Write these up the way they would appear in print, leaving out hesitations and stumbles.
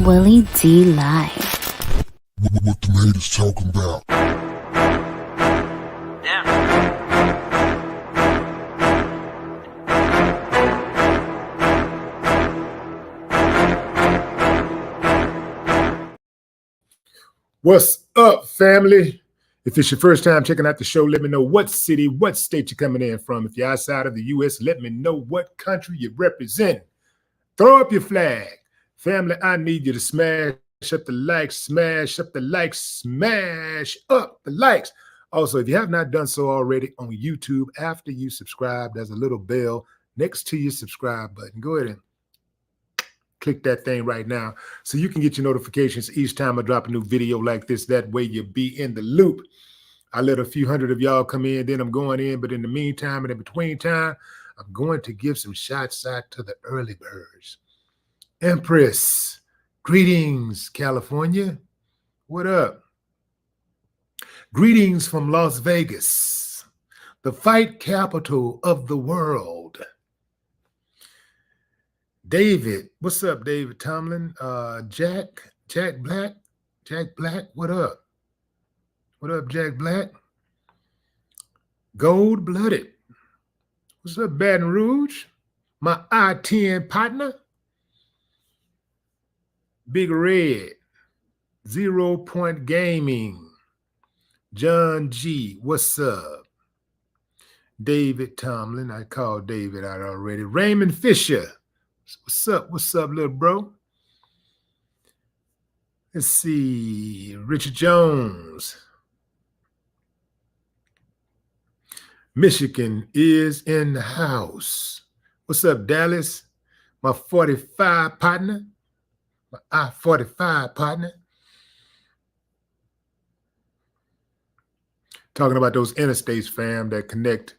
Willie D Live. What the haters talking about? What's up, family? If it's your first time checking out the show, let me know what city, what state you're coming in from. If you're outside of the U.S., let me know what country you represent. Throw up your flag. Family, I need you to smash up the likes, smash up the likes, smash up the likes. Also, if you have not done so already on YouTube, after you subscribe, there's a little bell next to your subscribe button. Go ahead and click that thing right now so you can get your notifications each time I drop a new video like this. That way you'll be in the loop. I let a few hundred of y'all come in, then I'm going in. But in the meantime and in between time, I'm going to give some shots out to the early birds. Empress, greetings, California. What up? Greetings from Las Vegas, the fight capital of the world. David, what's up, David Tomlin? Jack Black, what up? What up, Jack Black? Gold-blooded. What's up, Baton Rouge? My I-10 partner. Big Red, 0 Point Gaming. John G, what's up? David Tomlin, I called David out already. Raymond Fisher, what's up, little bro? Let's see, Richard Jones. Michigan is in the house. What's up, Dallas? My 45 partner, my I-45 partner. Talking about those interstates, fam, that connect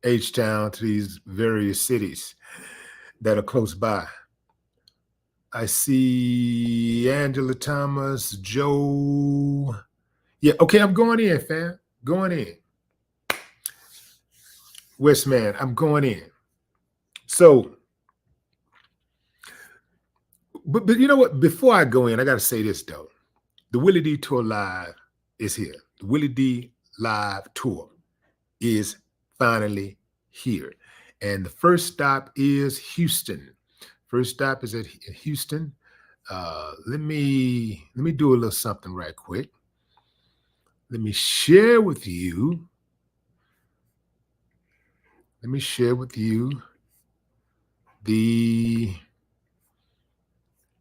H-Town to these various cities that are close by. I see Angela Thomas, Joe. Yeah, okay, I'm going in, fam. Going in. Westman, I'm going in. So, but you know what? Before I go in, I got to say this, though. The Willie D Tour Live is here. The Willie D Live Tour is finally here. And the first stop is Houston. First stop is at Houston. Let me do a little something right quick. Let me share with you.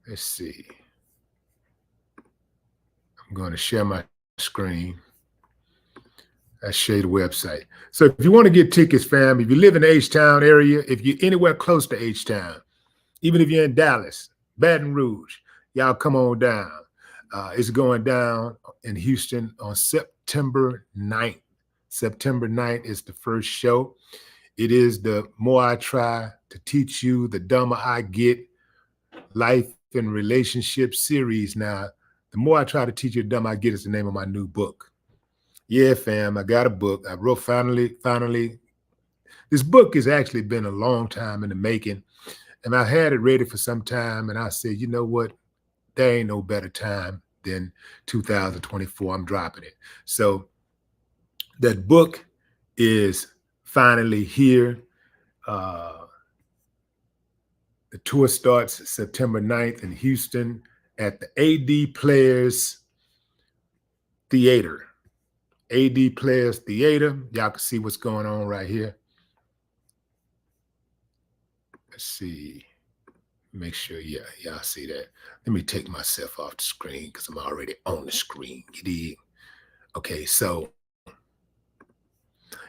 Let's see. I'm going to share my screen. I share the website. So if you want to get tickets, fam, if you live in the H-Town area, if you're anywhere close to H-Town, even if you're in Dallas, Baton Rouge, y'all come on down. It's going down in Houston on September 9th. September 9th is the first show. It is the More I Try to Teach You, the Dumber I Get Life and Relationship series. Now, the More I Try to Teach You, the Dumber I Get is the name of my new book. Yeah, fam, I got a book. I wrote finally. This book has actually been a long time in the making, and I had it ready for some time, and I said, you know what? There ain't no better time than 2024. I'm dropping it. So that book is finally here. The tour starts September 9th in Houston at the AD Players Theater. AD Players Theater. Y'all can see what's going on right here. Let's see. Make sure, yeah, y'all see that. Let me take myself off the screen because I'm already on the screen. You dig? Okay, so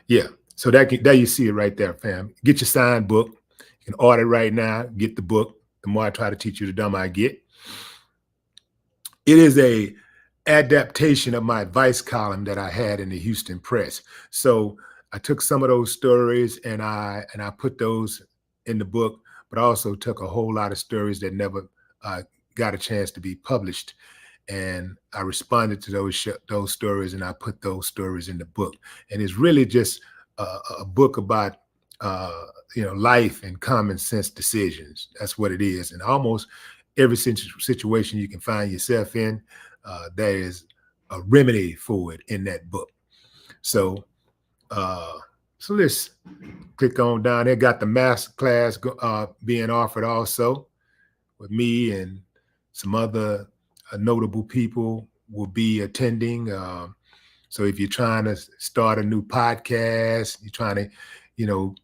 yeah, so there you see it right there, fam. Get your signed book. You can order it right now. Get the book. The More I Try to Teach You, the Dumber I Get. It is a adaptation of my advice column that I had in the Houston Press. So I took some of those stories and I put those in the book, but I also took a whole lot of stories that never got a chance to be published. And I responded to those stories and I put those stories in the book. And it's really just a book about life and common sense decisions. That's what it is. And almost every situation you can find yourself in, there is a remedy for it in that book. So, so let's click on down there. Got the master class being offered also with me, and some other notable people will be attending. So if you're trying to start a new podcast, you're trying to,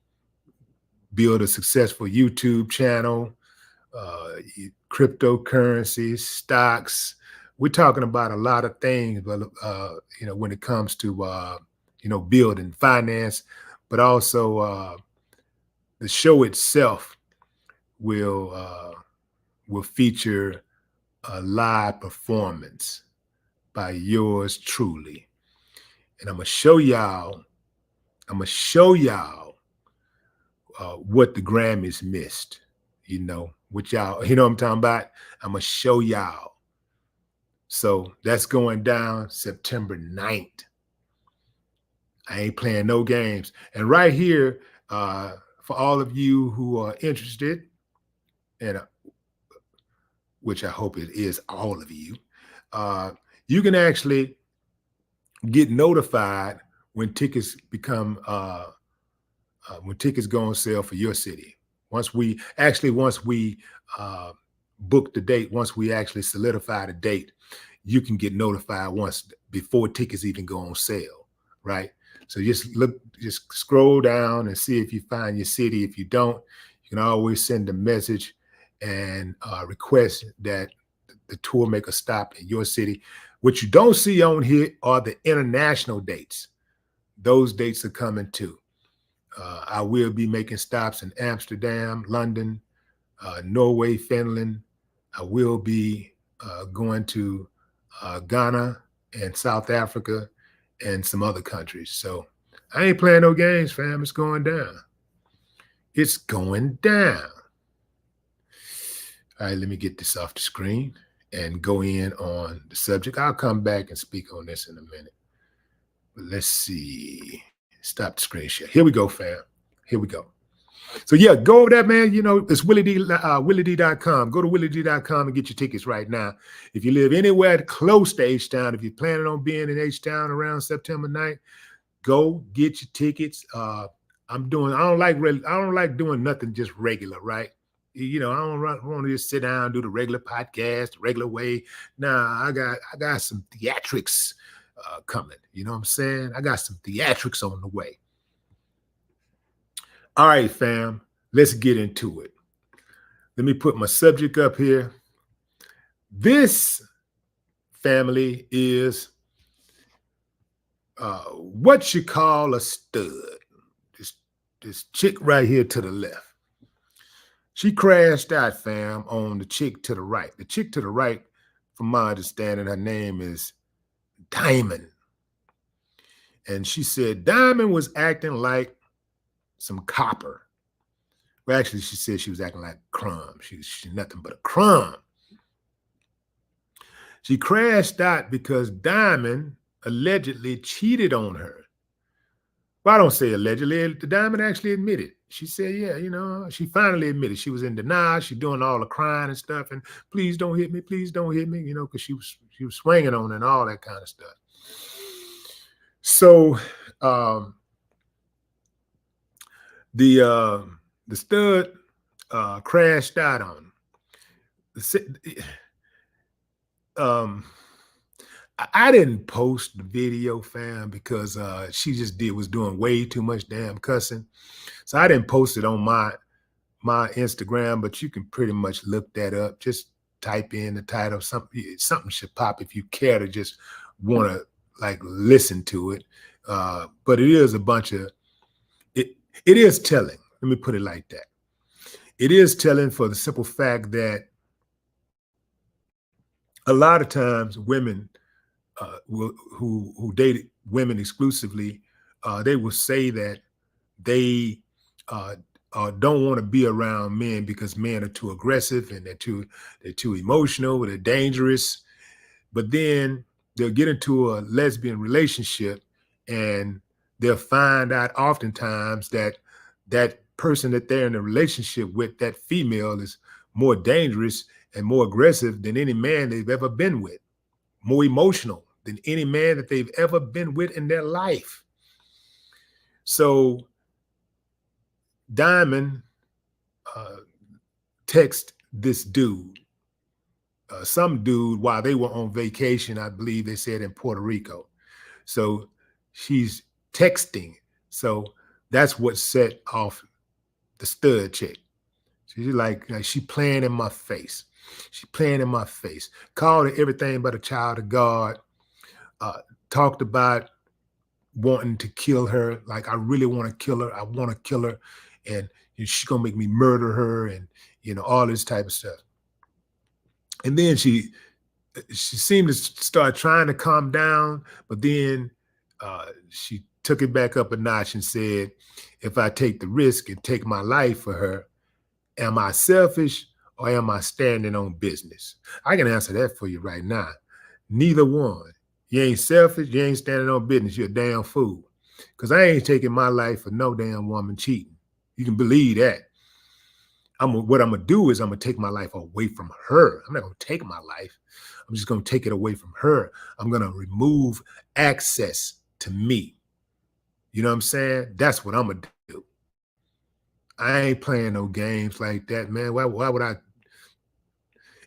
build a successful YouTube channel, cryptocurrencies, stocks. We're talking about a lot of things, but when it comes to building finance, but also the show itself will feature a live performance by yours truly, and I'm gonna show y'all what the Grammys missed. What y'all, what I'm talking about. I'm gonna show y'all. So that's going down September 9th. I ain't playing no games. And right here, for all of you who are interested, and which I hope it is all of you, you can actually get notified when tickets become when tickets go on sale for your city. Once we book the date, once we actually solidify the date, you can get notified before tickets even go on sale, right? So just scroll down and see if you find your city. If you don't, you can always send a message and request that the tour make a stop in your city. What you don't see on here are the international dates. Those dates are coming too. I will be making stops in Amsterdam, London, Norway, Finland. I will be going to Ghana and South Africa and some other countries. So I ain't playing no games, fam. It's going down. It's going down. All right, let me get this off the screen and go in on the subject. I'll come back and speak on this in a minute. But let's see. Stop the screen share. Here we go, fam. Here we go. So yeah, go over that, man. It's WillieD.com. Go to WillieD.com and get your tickets right now. If you live anywhere close to H-Town, if you're planning on being in H-Town around September 9th, go get your tickets. I don't like doing nothing just regular, right? I don't want to just sit down and do the regular podcast, the regular way. Nah, I got some theatrics coming. You know what I'm saying? I got some theatrics on the way. All right, fam, let's get into it. Let me put my subject up here. This family is what you call a stud. This chick right here to the left. She crashed out, fam, on the chick to the right. The chick to the right, from my understanding, her name is Diamond. And she said Diamond was acting like some copper. Well, actually, she said she was acting like crumb. She's nothing but a crumb. She crashed out because Diamond allegedly cheated on her. Well, I don't say allegedly. The Diamond actually admitted. She said, yeah, she finally admitted she was in denial. She's doing all the crying and stuff. And please don't hit me. Please don't hit me. Because she was swinging on her and all that kind of stuff. So the stud crashed out on him. I didn't post the video, fam, because she just was doing way too much damn cussing. So I didn't post it on my Instagram, but you can pretty much look that up. Just type in the title. Something should pop if you care to just want to listen to it. But it is a bunch of it is telling. Let me put it like that. It is telling for the simple fact that a lot of times women who date women exclusively, they will say that they don't want to be around men because men are too aggressive and they're too emotional, they're dangerous. But then they'll get into a lesbian relationship and they'll find out oftentimes that that person that they're in a relationship with, that female, is more dangerous and more aggressive than any man they've ever been with, more emotional than any man that they've ever been with in their life. So Diamond text this dude, some dude, while they were on vacation, I believe they said in Puerto Rico. So she's texting. So that's what set off the stud chick. She's like she playing in my face. She playing in my face. Called her everything but a child of God. Talked about wanting to kill her. Like, I really want to kill her. I want to kill her. And she's going to make me murder her and, all this type of stuff. And then she seemed to start trying to calm down, but then she took it back up a notch and said, if I take the risk and take my life for her, am I selfish or am I standing on business? I can answer that for you right now. Neither one. You ain't selfish, you ain't standing on business, you're a damn fool. Because I ain't taking my life for no damn woman cheating. You can believe that. What I'm going to do is I'm going to take my life away from her. I'm not going to take my life. I'm just going to take it away from her. I'm going to remove access to me. You know what I'm saying? That's what I'm going to do. I ain't playing no games like that, man. Why would I?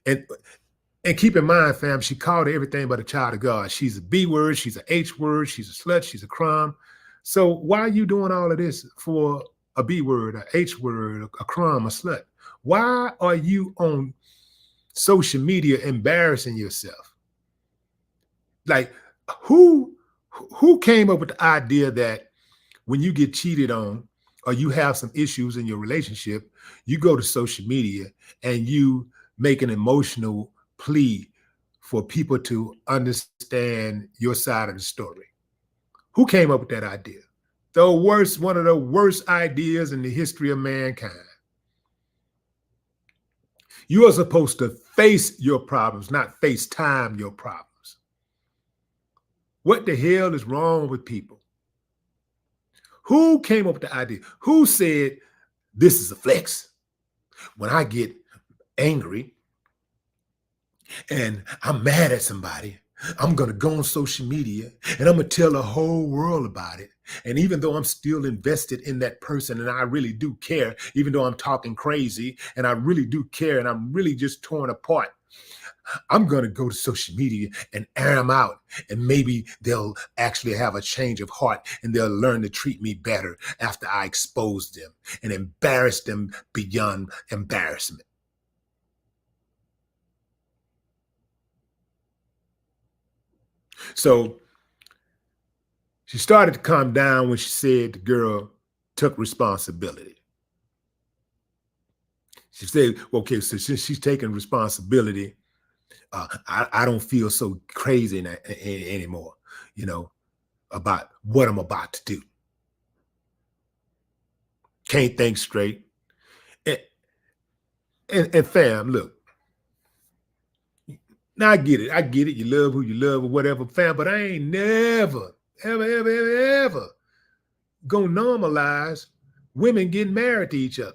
And keep in mind, fam, she called her everything but a child of God. She's a B word. She's a H word. She's a slut. She's a crumb. So why are you doing all of this for a B word, a H word, a crumb, a slut? Why are you on social media embarrassing yourself? Like, who came up with the idea that when you get cheated on or you have some issues in your relationship, you go to social media and you make an emotional plea for people to understand your side of the story? Who came up with that idea? One of the worst ideas in the history of mankind. You are supposed to face your problems, not FaceTime your problems. What the hell is wrong with people? Who came up with the idea? Who said this is a flex? When I get angry and I'm mad at somebody, I'm going to go on social media and I'm going to tell the whole world about it. And even though I'm still invested in that person and I really do care, even though I'm talking crazy and I really do care and I'm really just torn apart, I'm going to go to social media and air them out. And maybe they'll actually have a change of heart and they'll learn to treat me better after I expose them and embarrass them beyond embarrassment. So she started to calm down when she said the girl took responsibility. She said, okay, so since she's taking responsibility, I don't feel so crazy anymore, about what I'm about to do. Can't think straight. And fam, look, now I get it. You love who you love or whatever, fam, but I ain't never, ever gonna normalize women getting married to each other.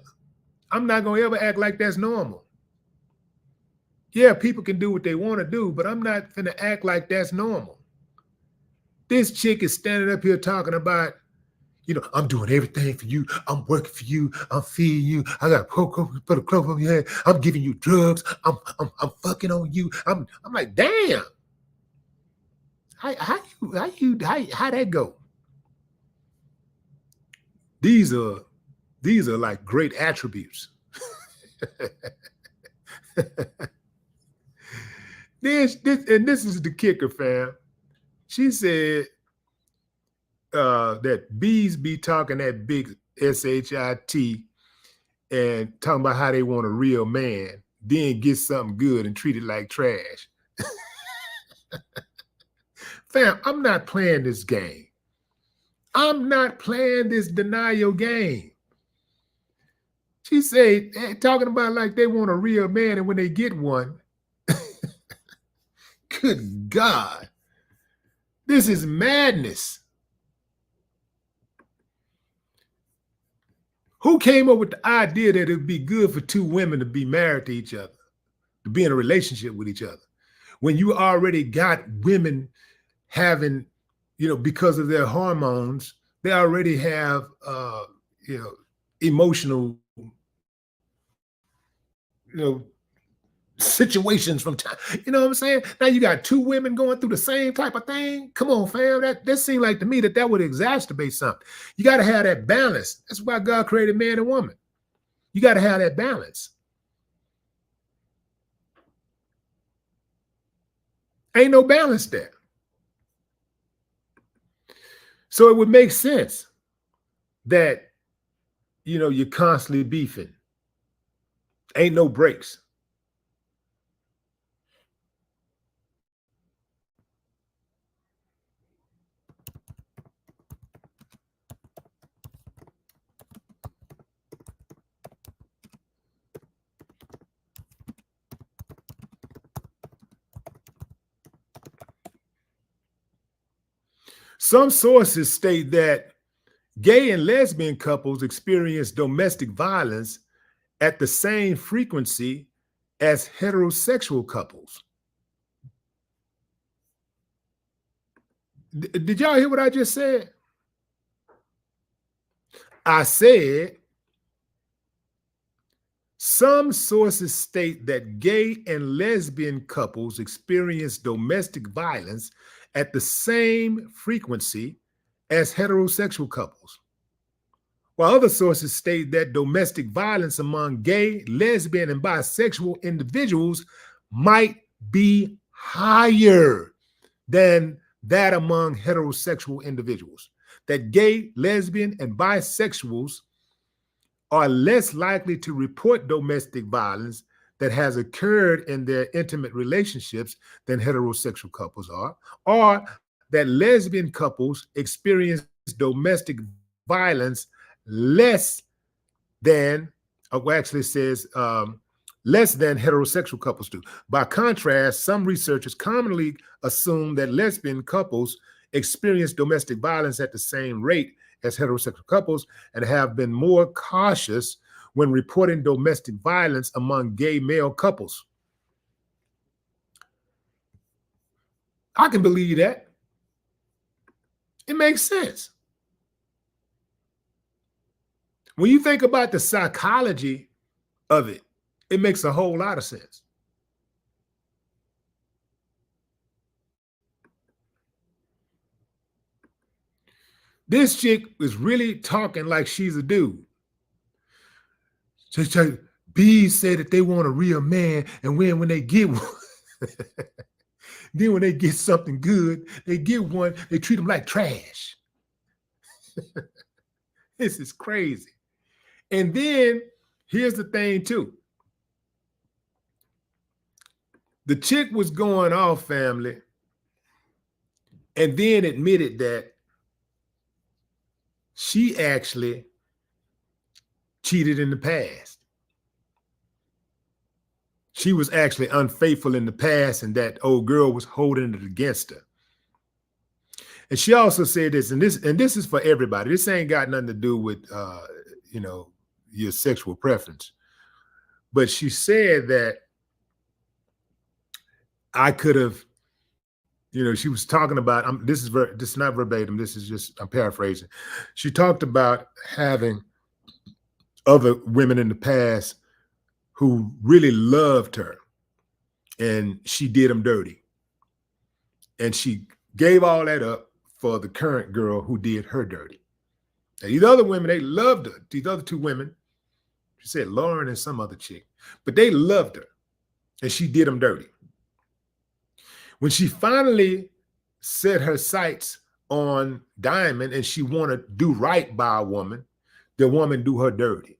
I'm not gonna ever act like that's normal. Yeah, people can do what they want to do, but I'm not gonna act like that's normal. This chick is standing up here talking about, I'm doing everything for you. I'm working for you. I'm feeding you. I got put a clove on your head. I'm giving you drugs. I'm fucking on you. I'm like, damn. How that go? These are like great attributes. This is the kicker, fam. She said that bees be talking that big shit and talking about how they want a real man, then get something good and treat it like trash. Fam, I'm not playing this game. I'm not playing this denial game. She said, talking about like they want a real man, and when they get one, good God, this is madness. Who came up with the idea that it would be good for two women to be married to each other? to be in a relationship with each other. When you already got women having, because of their hormones, they already have, emotional, situations from time. You know what I'm saying? Now you got two women going through the same type of thing. Come on, fam. That seemed like to me that would exacerbate something. You got to have that balance. That's why God created man and woman. You got to have that balance. Ain't no balance there. So it would make sense that, you're constantly beefing. Ain't no breaks. Some sources state that gay and lesbian couples experience domestic violence at the same frequency as heterosexual couples. Did y'all hear what I just said? I said some sources state that gay and lesbian couples experience domestic violence at the same frequency as heterosexual couples, while other sources state that domestic violence among gay, lesbian, and bisexual individuals might be higher than that among heterosexual individuals. That gay, lesbian, and bisexuals are less likely to report domestic violence that has occurred in their intimate relationships than heterosexual couples are, or that lesbian couples experience domestic violence less than, actually says less than heterosexual couples do. By contrast, some researchers commonly assume that lesbian couples experience domestic violence at the same rate as heterosexual couples and have been more cautious when reporting domestic violence among gay male couples. I can believe that. It makes sense. When you think about the psychology of it, it makes a whole lot of sense. This chick is really talking like she's a dude. Bees say that they want a real man, and when they get one, then when they get something good, they get one, they treat them like trash. This is crazy. And then here's the thing too. The chick was going off, family, and then admitted that she actually cheated in the past. She was actually unfaithful in the past, and that old girl was holding it against her. And she also said this, and this is for everybody. This ain't got nothing to do with your sexual preference. But she said that I could have, she was talking about, this is not verbatim, this is just, I'm paraphrasing. She talked about having other women in the past who really loved her, and she did them dirty. And she gave all that up for the current girl who did her dirty. Now, these other women, they loved her. These other two women, she said Lauren and some other chick, but they loved her, and she did them dirty. When she finally set her sights on Diamond and she want to do right by a woman, the woman do her dirty.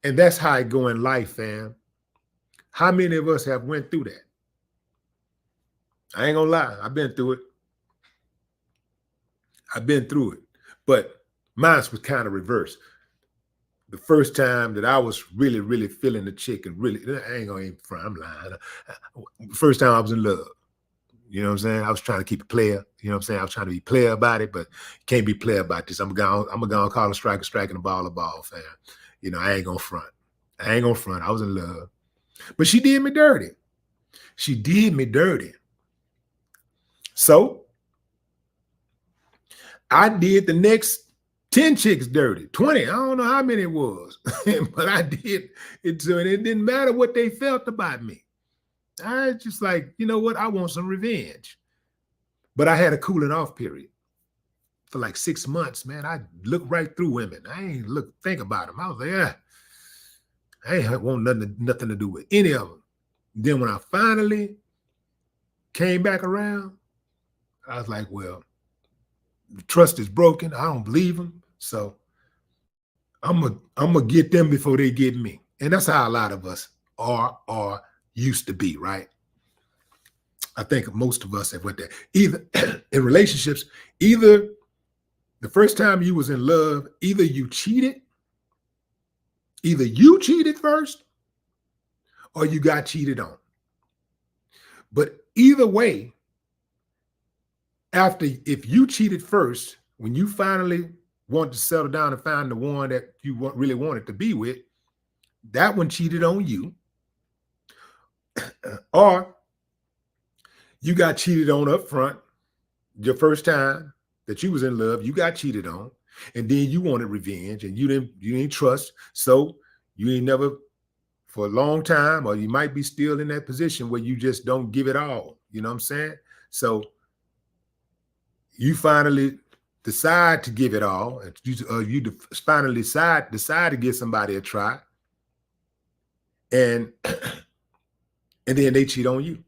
And that's how it go in life, fam. How many of us have went through that? I ain't gonna lie, I've been through it. I've been through it. But mine was kind of reversed. The first time that I was really, really feeling the chick, and really, I ain't gonna even front, I'm lying. First time I was in love. You know what I'm saying? I was trying to keep it player. You know what I'm saying? I was trying to be player about it, but you can't be player about this. I'm gonna call a striker, striking the ball, fam. I ain't gonna front. I ain't gonna front. I was in love. But she did me dirty. She did me dirty. So I did the next 10 chicks dirty, 20. I don't know how many it was, but I did it. So it didn't matter what they felt about me. I was just like, you know what? I want some revenge. But I had a cooling off period for like 6 months, man. I looked right through women. I ain't think about them. I was like, yeah, I ain't want nothing to do with any of them. Then when I finally came back around, I was like, well, the trust is broken. I don't believe them. So I'm gonna get them before they get me. And that's how a lot of us are or used to be, right? I think most of us have went there. Either in relationships, either the first time you was in love, either you cheated first or you got cheated on. But either way, if you cheated first, when you finally want to settle down and find the one that you really wanted to be with, that one cheated on you. Or you got cheated on up front, your first time that you was in love, you got cheated on, and then you wanted revenge and you didn't trust. So you ain't never for a long time, or you might be still in that position where you just don't give it all. You know what I'm saying? So you finally decide to give it all. You finally decide to give somebody a try, and then they cheat on you.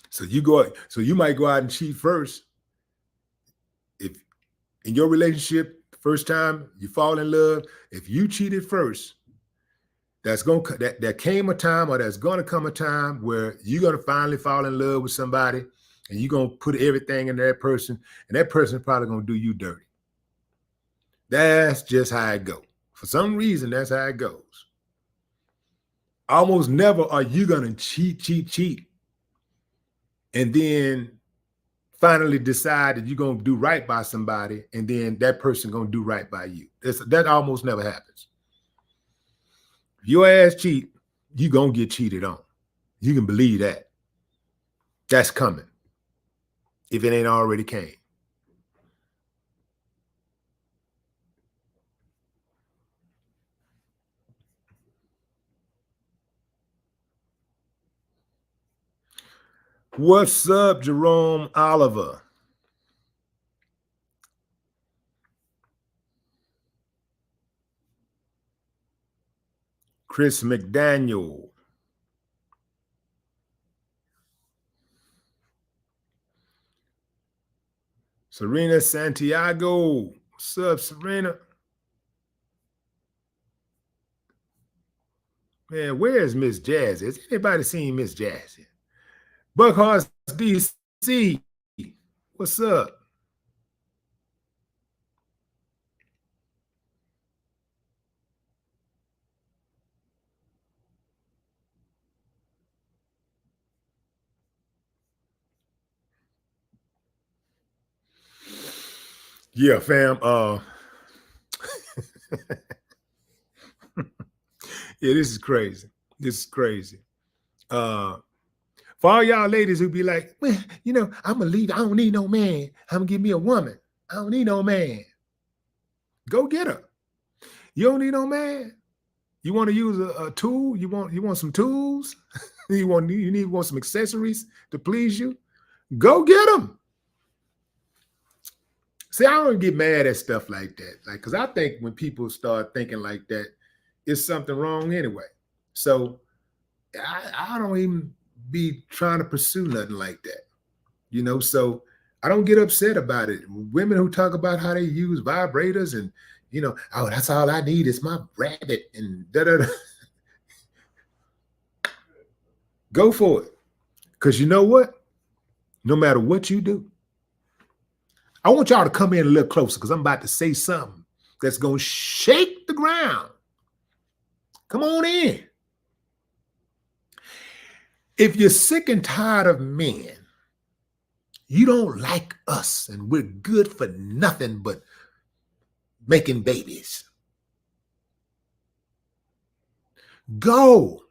So you might go out and cheat first. If in your relationship, first time you fall in love, if you cheated first, there came a time, or there's gonna come a time where you're gonna finally fall in love with somebody, and you're gonna put everything in that person, and that person probably gonna do you dirty. That's just how it goes. For some reason, that's how it goes. Almost never are you gonna cheat, and then finally decide that you're gonna do right by somebody, and then that person gonna do right by you. That almost never happens. If your ass cheat, you gonna get cheated on. You can believe that. That's coming, if it ain't already came. What's up, Jerome Oliver? Chris McDaniel. Serena Santiago. What's up, Serena? Man, where's Miss Jazzy? Has anybody seen Miss Jazzy? Buckhorse DC. What's up? Yeah, fam. Yeah, this is crazy. This is crazy. For all y'all ladies who be like, well, I'm gonna leave. I don't need no man. I'm gonna give me a woman. I don't need no man. Go get her. You don't need no man. You want to use a tool? You want some tools? you want some accessories to please you? Go get them. See, I don't get mad at stuff like that. Because I think when people start thinking like that, it's something wrong anyway. So I don't even be trying to pursue nothing like that. So I don't get upset about it. Women who talk about how they use vibrators and, oh, that's all I need is my rabbit and da-da-da. Go for it. Because you know what? No matter what you do, I want y'all to come in a little closer because I'm about to say something that's going to shake the ground. Come on in. If you're sick and tired of men, you don't like us, and we're good for nothing but making babies. Go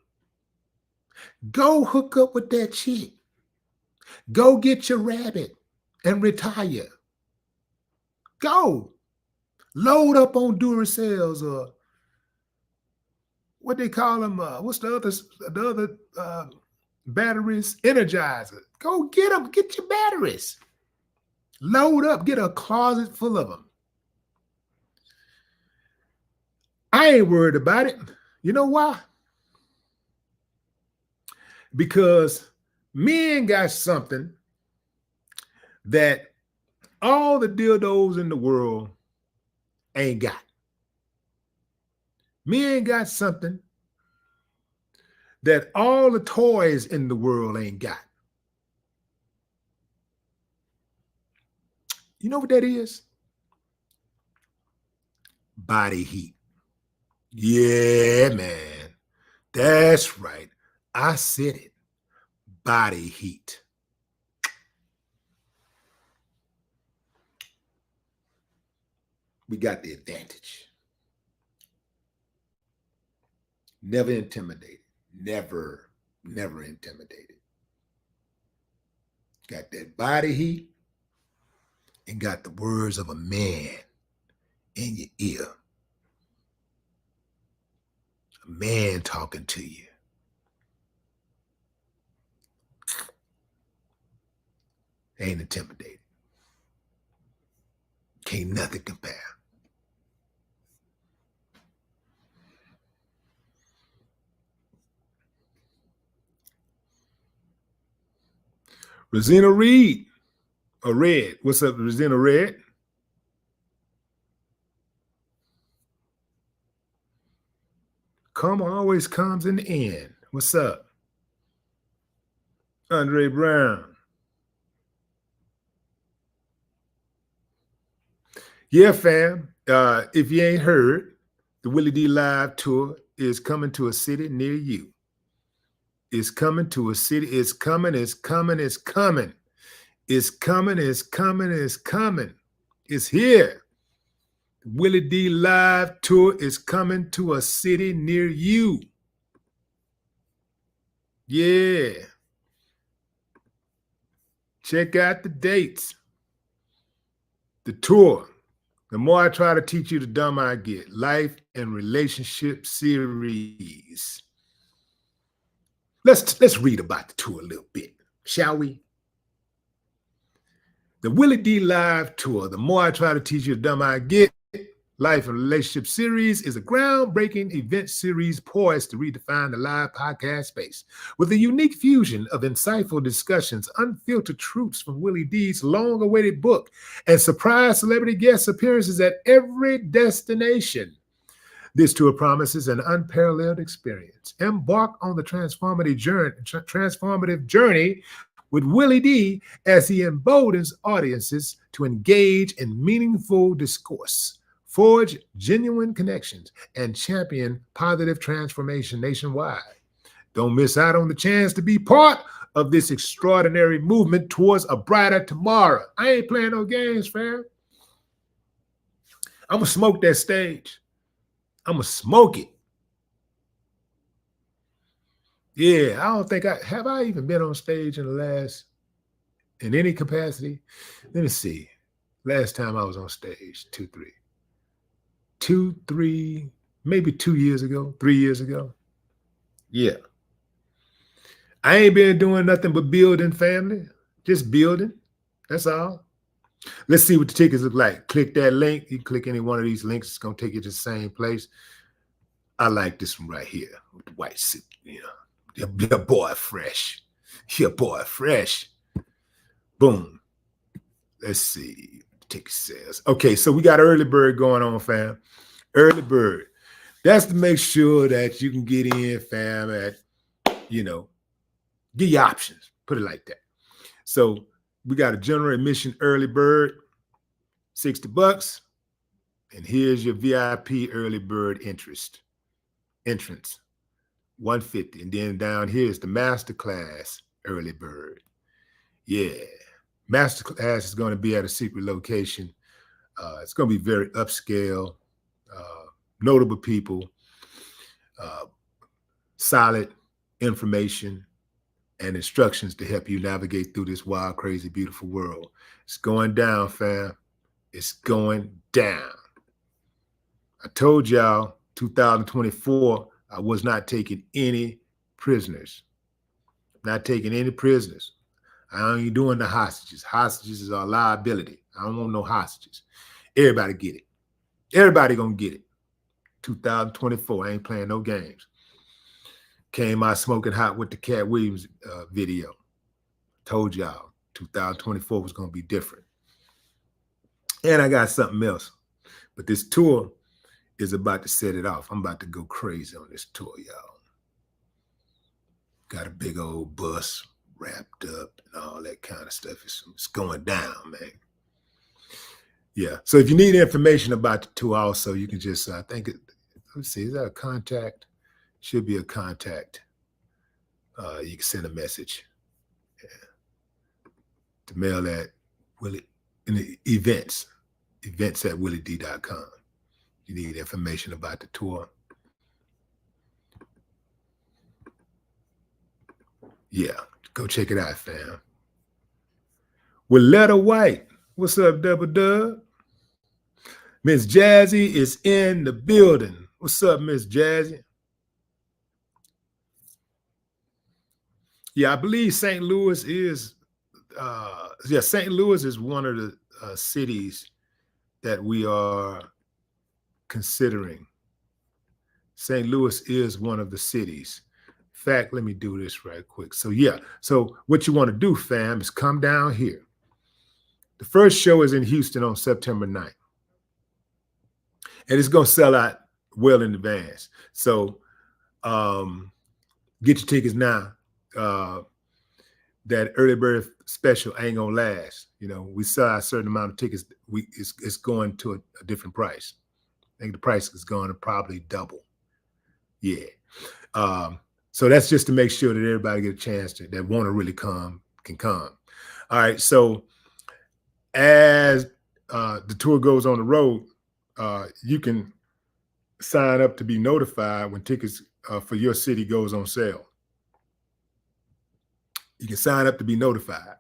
hook up with that chick. Go get your rabbit and retire. Go load up on Duracells or what they call them. What's the other batteries? Energizer. Go get them. Get your batteries. Load up. Get a closet full of them. I ain't worried about it. You know why? Because men got something that all the dildos in the world ain't got. Men got something that all the toys in the world ain't got. You know what that is? Body heat. Yeah, man. That's right. I said it. Body heat. We got the advantage. Never intimidated. Never intimidated. Got that body heat and got the words of a man in your ear. A man talking to you. Ain't intimidated. Can't nothing compare. Rosina Reed, or Red. What's up, Rosina Red? Karma always comes in the end. What's up? Andre Brown. Yeah, fam. If you ain't heard, the Willie D Live Tour is coming to a city near you. It's coming to a city. It's coming. It's coming. It's coming. It's coming. It's coming. It's coming. It's here. The Willie D Live Tour is coming to a city near you. Yeah. Check out the dates. The tour. The more I try to teach you, the dumber I get. Life and Relationship Series. Let's read about the tour a little bit, shall we? The Willie D Live Tour. The more I try to teach you, the dumber I get. Life and Relationship Series is a groundbreaking event series poised to redefine the live podcast space with a unique fusion of insightful discussions, unfiltered truths from Willie D's long-awaited book, and surprise celebrity guest appearances at every destination. This tour promises an unparalleled experience. Embark on the transformative journey with Willie D as he emboldens audiences to engage in meaningful discourse, forge genuine connections, and champion positive transformation nationwide. Don't miss out on the chance to be part of this extraordinary movement towards a brighter tomorrow. I ain't playing no games, fam. I'm going to smoke that stage. I'm going to smoke it. Yeah, I don't think have I even been on stage in any capacity? Let me see. Last time I was on stage, 3, maybe 2 years ago, 3 years ago. Yeah. I ain't been doing nothing but building, family. Just building. That's all. Let's see what the tickets look like. Click that link. You click any one of these links, it's going to take you to the same place. I like this one right here with the white suit, you know. Your boy fresh. Your boy fresh. Boom. Let's see. Ticket sales. Okay, so we got early bird going on, fam. Early bird. That's to make sure that you can get in, fam, at, get your options. Put it like that. So we got a general admission early bird, $60. And here's your VIP early bird entrance, $150. And then down here is the masterclass early bird. Yeah. Masterclass is going to be at a secret location. It's going to be very upscale, notable people. solid information and instructions to help you navigate through this wild, crazy, beautiful world. It's going down, fam. It's going down. I told y'all 2024, I was not taking any prisoners. Not taking any prisoners. I ain't doing the hostages. Hostages is our liability. I don't want no hostages. Everybody get it. Everybody gonna get it. 2024, I ain't playing no games. Came out smoking hot with the Cat Williams video. Told y'all 2024 was gonna be different. And I got something else. But this tour is about to set it off. I'm about to go crazy on this tour, y'all. Got a big old bus wrapped up and all that kind of stuff. It's going down, man. Yeah. So if you need information about the tour also, you can just, I think, let's see, is that a contact? Should be a contact. You can send a message to mail at Willie in the events at willied.com. You need information about the tour. Yeah, go check it out, fam. Willetta White, what's up, Double Dub? Miss Jazzy is in the building. What's up, Miss Jazzy? Yeah, I believe St. Louis is, St. Louis is one of the cities that we are considering. St. Louis is one of the cities. In fact, let me do this right quick. So yeah, so what you want to do, fam, is come down here. The first show is in Houston on September 9th. And it's going to sell out well in advance. So get your tickets now. That early bird special ain't going to last. You know, we sell a certain amount of tickets. It's going to a different price. I think the price is going to probably double. Yeah. So that's just to make sure that everybody get a chance that want to really come can come. All right. So as the tour goes on the road, you can sign up to be notified when tickets for your city goes on sale. You can sign up to be notified,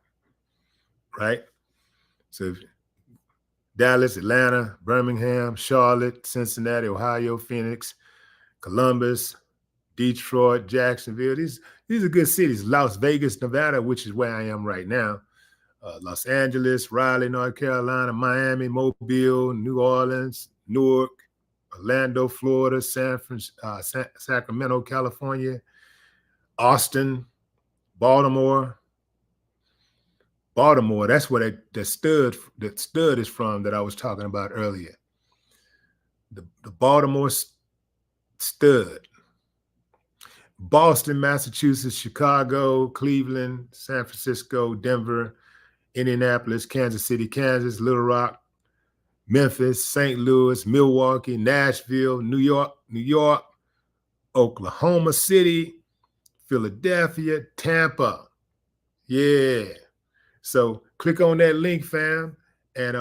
right? So Dallas, Atlanta, Birmingham, Charlotte, Cincinnati, Ohio, Phoenix, Columbus, Detroit, Jacksonville. These are good cities. Las Vegas, Nevada, which is where I am right now. Los Angeles, Raleigh, North Carolina, Miami, Mobile, New Orleans, Newark, Orlando, Florida, Sacramento, California, Austin, Baltimore. That's where that stud is from that I was talking about earlier. The Baltimore stud. Boston, Massachusetts, Chicago, Cleveland, San Francisco, Denver, Indianapolis, Kansas City, Kansas, Little Rock, Memphis, St. Louis, Milwaukee, Nashville, New York, Oklahoma City, Philadelphia, Tampa. Yeah. So click on that link, fam, and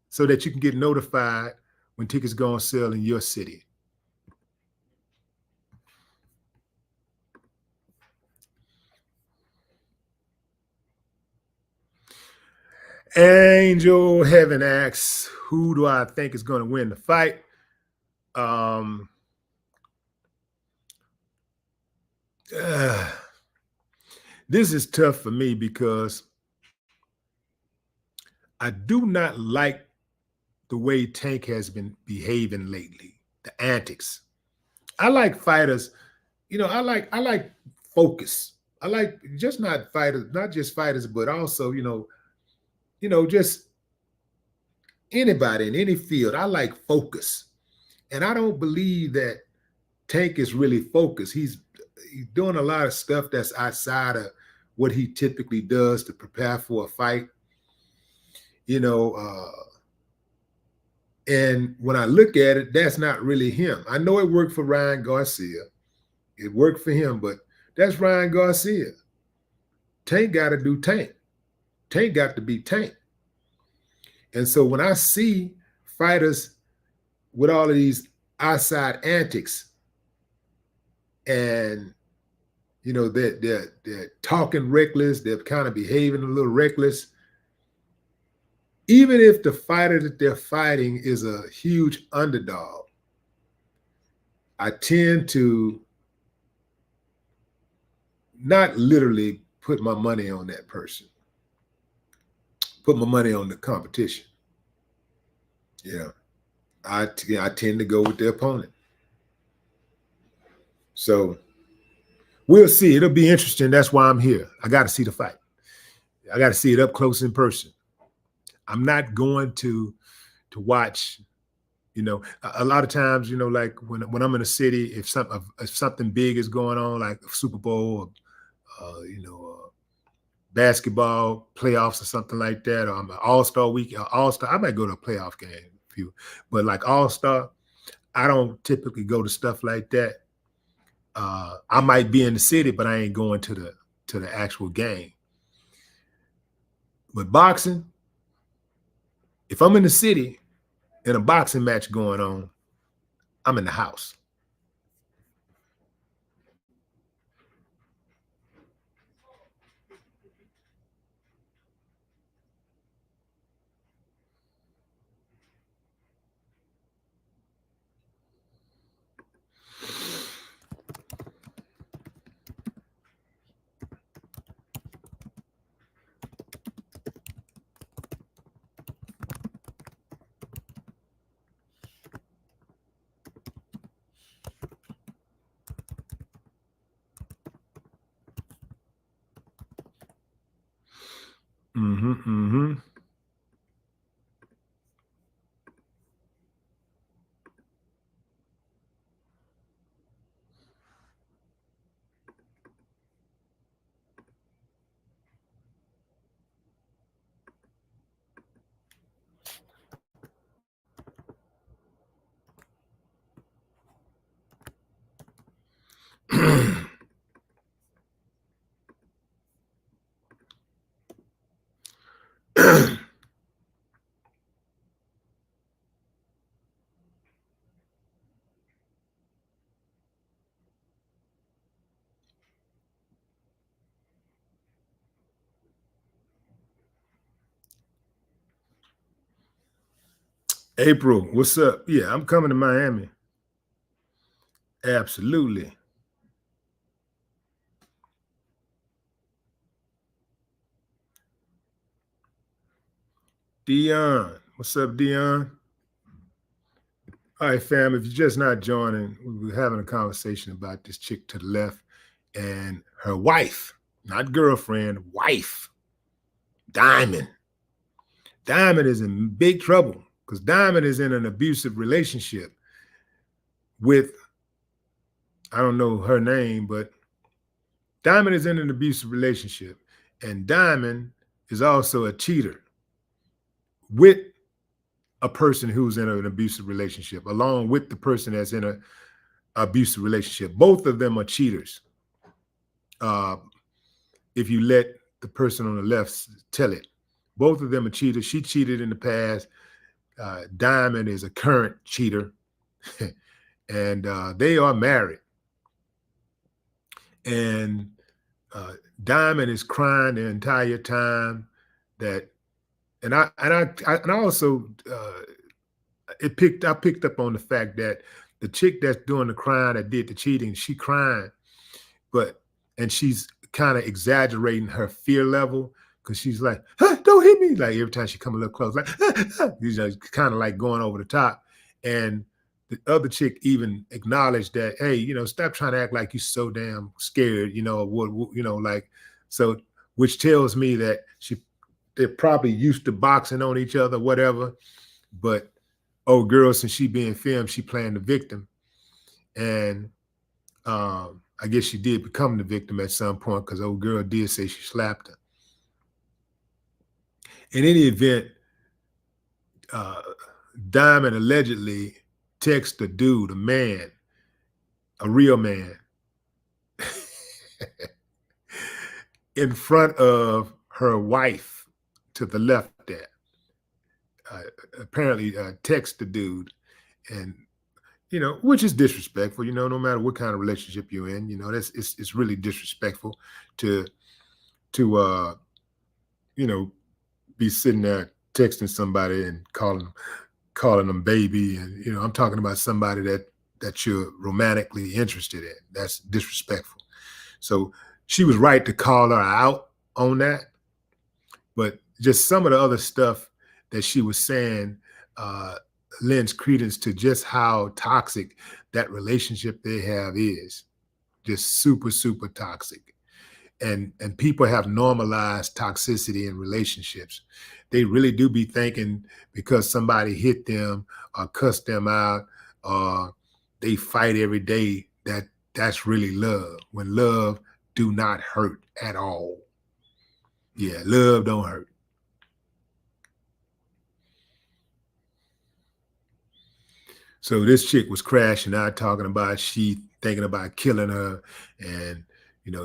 so that you can get notified when tickets go on sale in your city. Angel Heaven asks, who do I think is going to win the fight? This is tough for me because I do not like the way Tank has been behaving lately, the antics. I like fighters, I like focus. I like just not just fighters, but also, just anybody in any field. I like focus. And I don't believe that Tank is really focused. He's doing a lot of stuff that's outside of what he typically does to prepare for a fight. And when I look at it, that's not really him. I know it worked for Ryan Garcia. It worked for him, but that's Ryan Garcia. Tank got to do Tank. Tank got to be Tank. And so when I see fighters with all of these outside antics and you know, they're talking reckless, they're kind of behaving a little reckless. Even if the fighter that they're fighting is a huge underdog, I tend to not literally put my money on that person, put my money on the competition. Yeah, I tend to go with the opponent. So we'll see. It'll be interesting. That's why I'm here. I got to see the fight. I got to see it up close in person. I'm not going to watch. You know, a lot of times, you know, like when I'm in a city, if something big is going on, like Super Bowl, or, you know, basketball playoffs or something like that, or I'm an All-Star week, All-Star, I might go to a playoff game, but like All-Star, I don't typically go to stuff like that. I might be in the city, but I ain't going to the actual game. With boxing, if I'm in the city and a boxing match going on, I'm in the house. April, what's up? Yeah, I'm coming to Miami. Absolutely. Dion, what's up, Dion? All right, fam, if you're just not joining, we were having a conversation about this chick to the left and her wife, not girlfriend, wife, Diamond. Diamond is in big trouble because Diamond is in an abusive relationship with, I don't know her name, but Diamond is in an abusive relationship. And Diamond is also a cheater with a person who's in an abusive relationship, along with the person that's in an abusive relationship. Both of them are cheaters. If you let the person on the left tell it, both of them are cheaters. She cheated in the past. Diamond is a current cheater, and they are married. And Diamond is crying the entire time that, and I also I picked up on the fact that the chick that's doing the crying, that did the cheating, she crying, and she's kind of exaggerating her fear level because she's like, don't hit me. Like every time she come a little close, like, you know, kind of like going over the top. And the other chick even acknowledged that, hey, you know, stop trying to act like you're so damn scared, you know, what, you know, like, so, which tells me that they're probably used to boxing on each other, whatever. But oh, girl, since she being filmed, she playing the victim. And I guess she did become the victim at some point because old girl did say she slapped her. In any event, Diamond allegedly texted a dude, a man, a real man, in front of her wife to the left there. Apparently text the dude, and which is disrespectful, no matter what kind of relationship you're in, it's really disrespectful to to you know, be sitting there texting somebody and calling them baby. And, I'm talking about somebody that you're romantically interested in. That's disrespectful. So she was right to call her out on that. But just some of the other stuff that she was saying uh, lends credence to just how toxic that relationship they have is. Just super, super toxic. And people have normalized toxicity in relationships. They really do be thinking because somebody hit them or cussed them out or they fight every day that's really love, when love do not hurt at all. Yeah, love don't hurt. So this chick was crashing out, talking about she thinking about killing her, and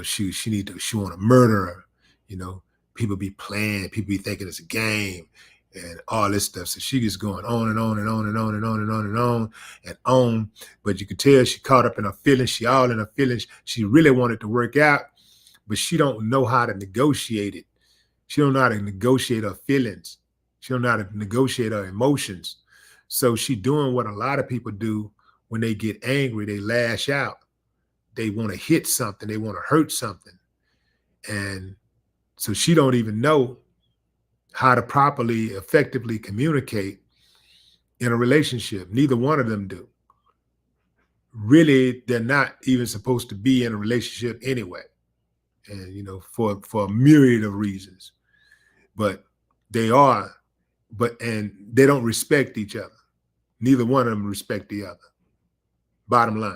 she want to murder her. You know, people be playing, people be thinking it's a game, and all this stuff. So she just going on and on and on and on and on and on and on and on. But you could tell she caught up in her feelings. She all in her feelings. She really wanted to work out, but she don't know how to negotiate it. She don't know how to negotiate her feelings. She don't know how to negotiate her emotions. So she doing what a lot of people do when they get angry. They lash out. They want to hit something. They want to hurt something. And so she don't even know how to properly, effectively communicate in a relationship. Neither one of them do. Really, they're not even supposed to be in a relationship anyway. And, for a myriad of reasons. But they are, and they don't respect each other. Neither one of them respect the other. Bottom line.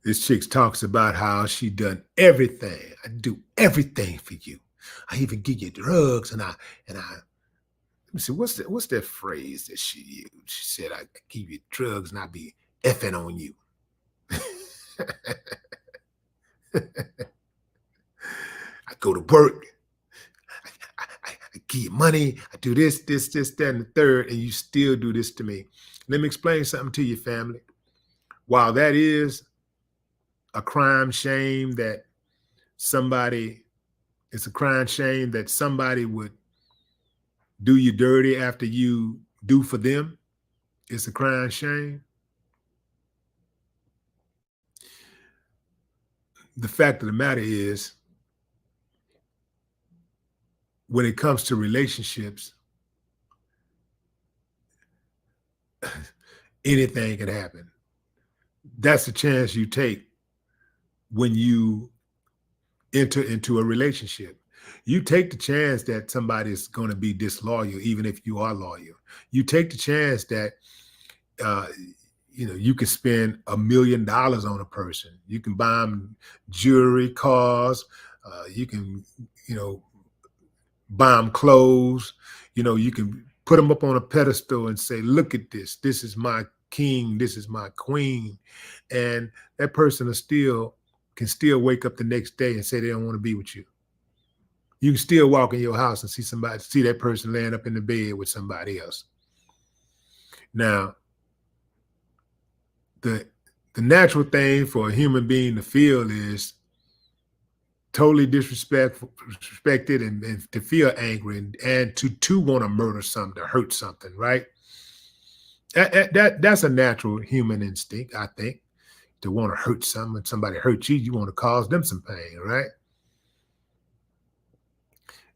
This chick talks about how she done everything. I do everything for you. I even give you drugs, and I let me see, what's that phrase that she used? She said, I give you drugs and I be effing on you. I go to work, I give you money, I do this, that, and the third, and you still do this to me. Let me explain something to you, family. While that is a crime shame that it's a crime shame that somebody would do you dirty after you do for them. It's a crime shame. The fact of the matter is, when it comes to relationships, anything can happen. That's the chance you take when you enter into a relationship. You take the chance that somebody's going to be disloyal, even if you are loyal. You take the chance that you can spend $1 million on a person. You can buy them jewelry, cars. You can, buy them clothes. You can put them up on a pedestal and say, look at this. This is my king. This is my queen. And that person can still wake up the next day and say they don't want to be with you. You can still walk in your house and see that person laying up in the bed with somebody else. Now, the natural thing for a human being to feel is totally disrespected and to feel angry and to want to murder something, to hurt something, right? That's a natural human instinct, I think, to want to hurt something. When somebody hurts you, you want to cause them some pain, right?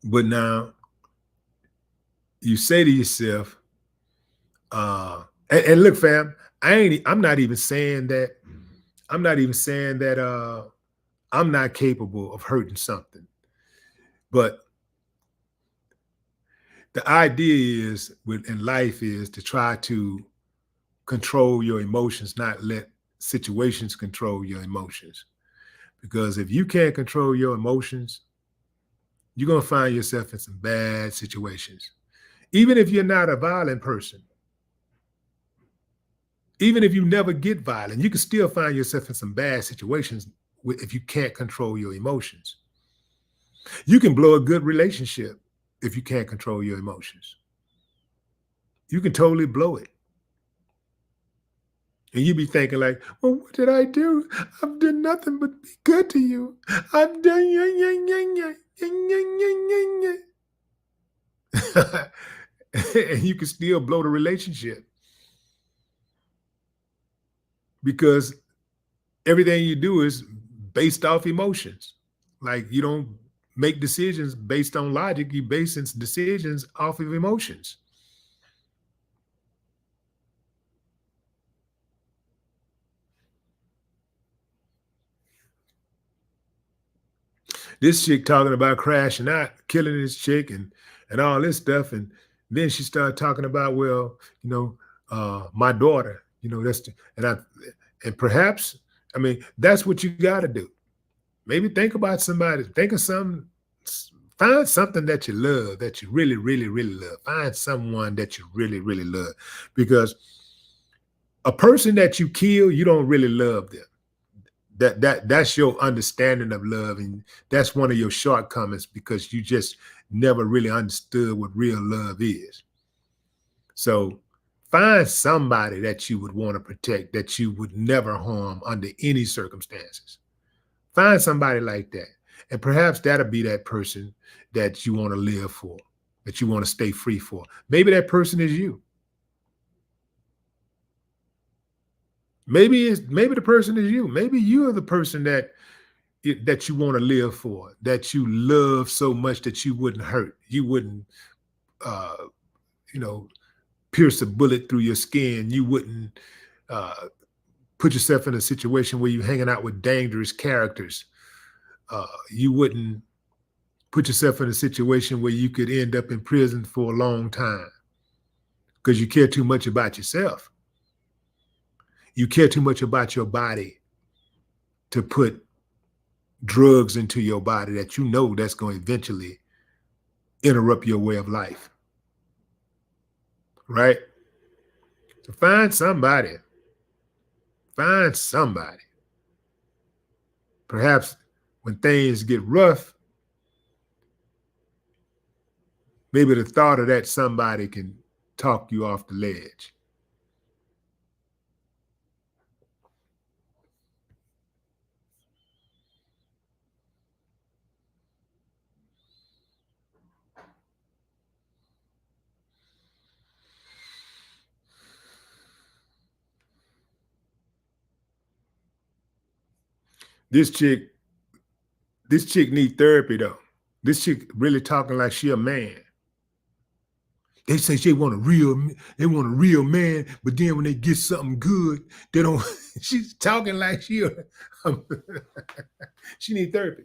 But now you say to yourself, and look, fam, I'm not even saying that I'm not capable of hurting something. But the idea in life is to try to control your emotions, not let situations control your emotions. Because if you can't control your emotions, you're going to find yourself in some bad situations. Even if you're not a violent person, Even if you never get violent, you can still find yourself in some bad situations if you can't control your emotions. You can blow a good relationship if you can't control your emotions. You can totally blow it. And you be thinking like, well, what did I do? I've done nothing but be good to you. I've done and you can still blow the relationship because everything you do is based off emotions. Like you don't make decisions based on logic. You base decisions off of emotions. This chick talking about crashing out, killing this chick and all this stuff. And then she started talking about, well, my daughter, and perhaps, I mean, that's what you got to do. Maybe think about somebody, think of find something that you love, that you really, really, really love. Find someone that you really, really love, because a person that you kill, you don't really love them. That's your understanding of love, and that's one of your shortcomings because you just never really understood what real love is. So find somebody that you would want to protect, that you would never harm under any circumstances. Find somebody like that, and perhaps that'll be that person that you want to live for, that you want to stay free for. Maybe that person is you. Maybe the person is you. Maybe you are the person that you want to live for, that you love so much that you wouldn't hurt. You wouldn't, pierce a bullet through your skin. You wouldn't put yourself in a situation where you're hanging out with dangerous characters. You wouldn't put yourself in a situation where you could end up in prison for a long time because you care too much about yourself. You care too much about your body to put drugs into your body that you know that's going to eventually interrupt your way of life. Right? So find somebody. Find somebody. Perhaps when things get rough, maybe the thought of that somebody can talk you off the ledge. This chick need therapy though. This chick really talking like she a man. They say they want a real man, but then when they get something good, they don't. She's talking like she need therapy.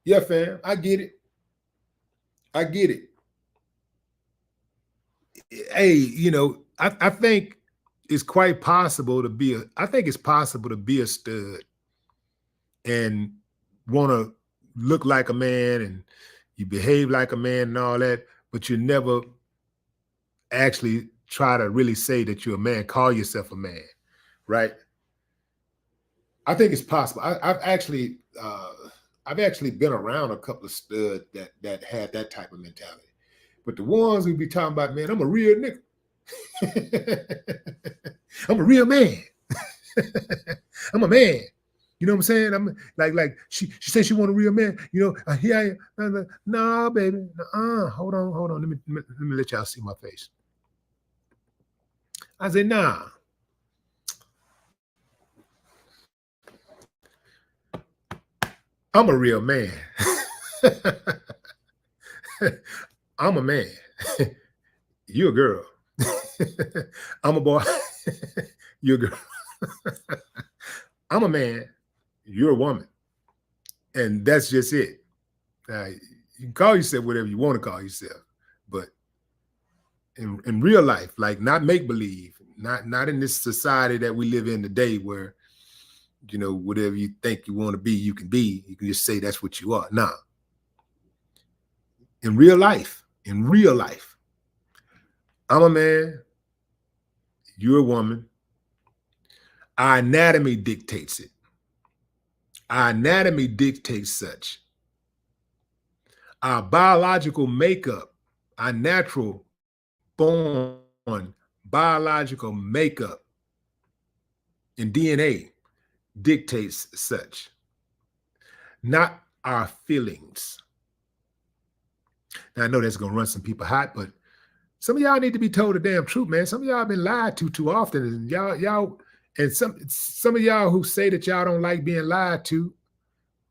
Yeah, fam, I get it. I get it. Hey, I think it's quite possible to be a stud and want to look like a man and you behave like a man and all that, but you never actually try to really say that you're a man, call yourself a man, right? I think it's possible. I've actually been around a couple of studs that had that type of mentality. But the ones who be talking about, man, I'm a real nigga. I'm a real man. I'm a man. You know what I'm saying? I'm like she said she want a real man. Here I am. Nah, baby. Hold on. Let me let y'all see my face. I said, nah. I'm a real man. I'm a man. You're a girl. I'm a boy. You're a girl. I'm a man. You're a woman. And that's just it. You can call yourself whatever you want to call yourself. But in real life, like not make-believe, not in this society that we live in today where, whatever you think you want to be, you can be. You can just say that's what you are. Nah. In real life, I'm a man. You're a woman. Our anatomy dictates it. Our anatomy dictates such. Our biological makeup, our natural born biological makeup and DNA dictates such, not our feelings. Now, I know that's going to run some people hot, but some of y'all need to be told the damn truth, man. Some of y'all been lied to too often, and y'all, and some of y'all who say that y'all don't like being lied to,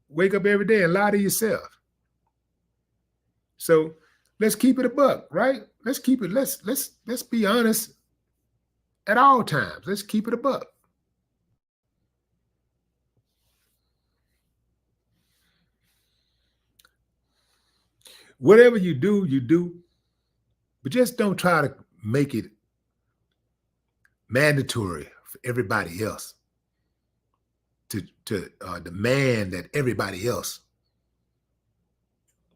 wake up every day and lie to yourself. So let's keep it a buck, right? Let's keep it. Let's be honest at all times. Let's keep it a buck. Whatever you do, but just don't try to make it mandatory for everybody else to demand that everybody else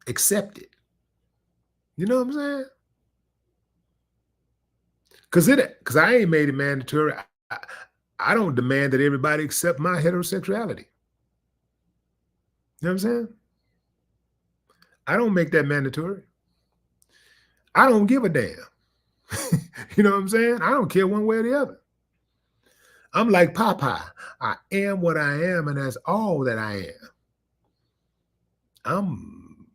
accept it. You know what I'm saying? Because I ain't made it mandatory. I don't demand that everybody accept my heterosexuality. You know what I'm saying? I don't make that mandatory. I don't give a damn. You know what I'm saying? I don't care one way or the other. I'm like Popeye. I am what I am, and that's all that I am. I'm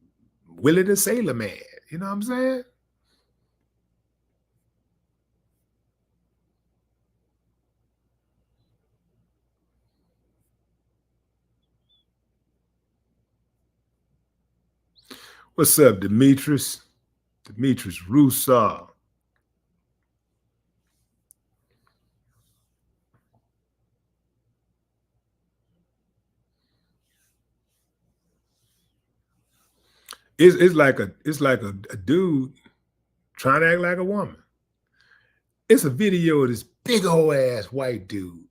Willie the Sailor Man. You know what I'm saying? What's up, Demetrius? Demetrius Rousseau. It's like a dude trying to act like a woman. It's a video of this big old ass white dude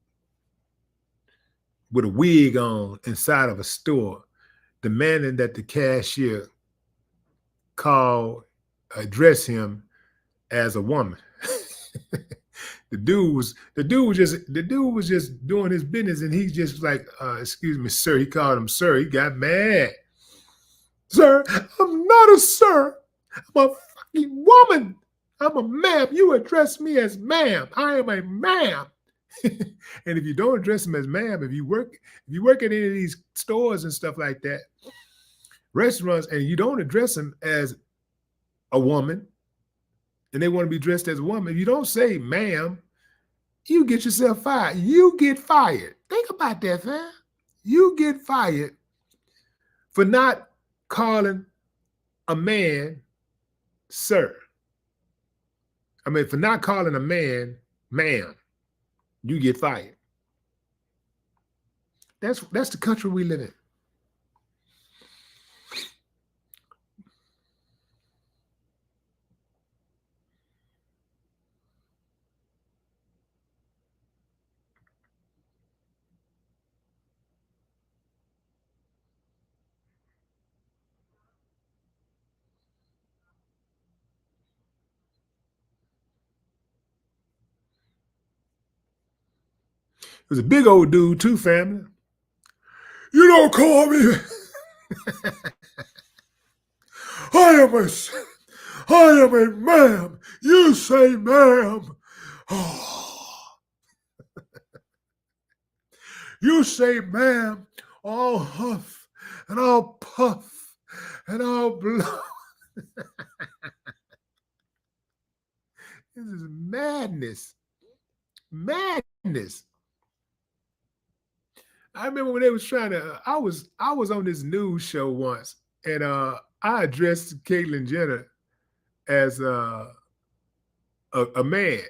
with a wig on inside of a store, demanding that the cashier address him as a woman. The dude was just doing his business, and he just like, excuse me, sir. He called him sir. He got mad. Sir, I'm not a sir. I'm a fucking woman. I'm a ma'am. You address me as ma'am. I am a ma'am. And if you don't address him as ma'am, if you work at any of these stores and stuff like that, restaurants, and you don't address them as a woman, and they want to be dressed as a woman, if you don't say ma'am, you get yourself fired. You get fired. Think about that, fam. You get fired for not calling a man sir. I mean, for not calling a man ma'am, you get fired. That's the country we live in. It was a big old dude too, family. You don't call me. I am a ma'am. You say ma'am. Oh. You say ma'am, all huff and all puff and all blow. This is madness. Madness. I remember when they was trying to, I was on this news show once, and I addressed Caitlyn Jenner as a man.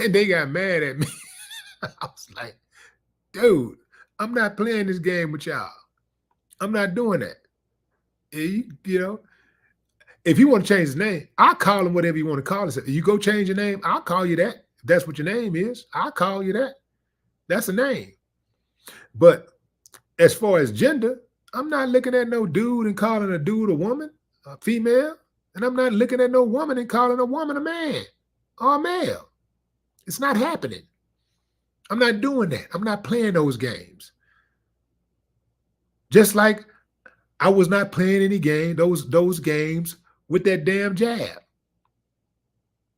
And they got mad at me. I was like, dude, I'm not playing this game with y'all. I'm not doing that. You know, if you want to change his name, I'll call him whatever you want to call it. You go change your name, I'll call you that. If that's what your name is, I'll call you that. That's a name. But as far as gender, I'm not looking at no dude and calling a dude a woman, a female. And I'm not looking at no woman and calling a woman a man or a male. It's not happening. I'm not doing that. I'm not playing those games. Just like I was not playing any game, those games with that damn jab,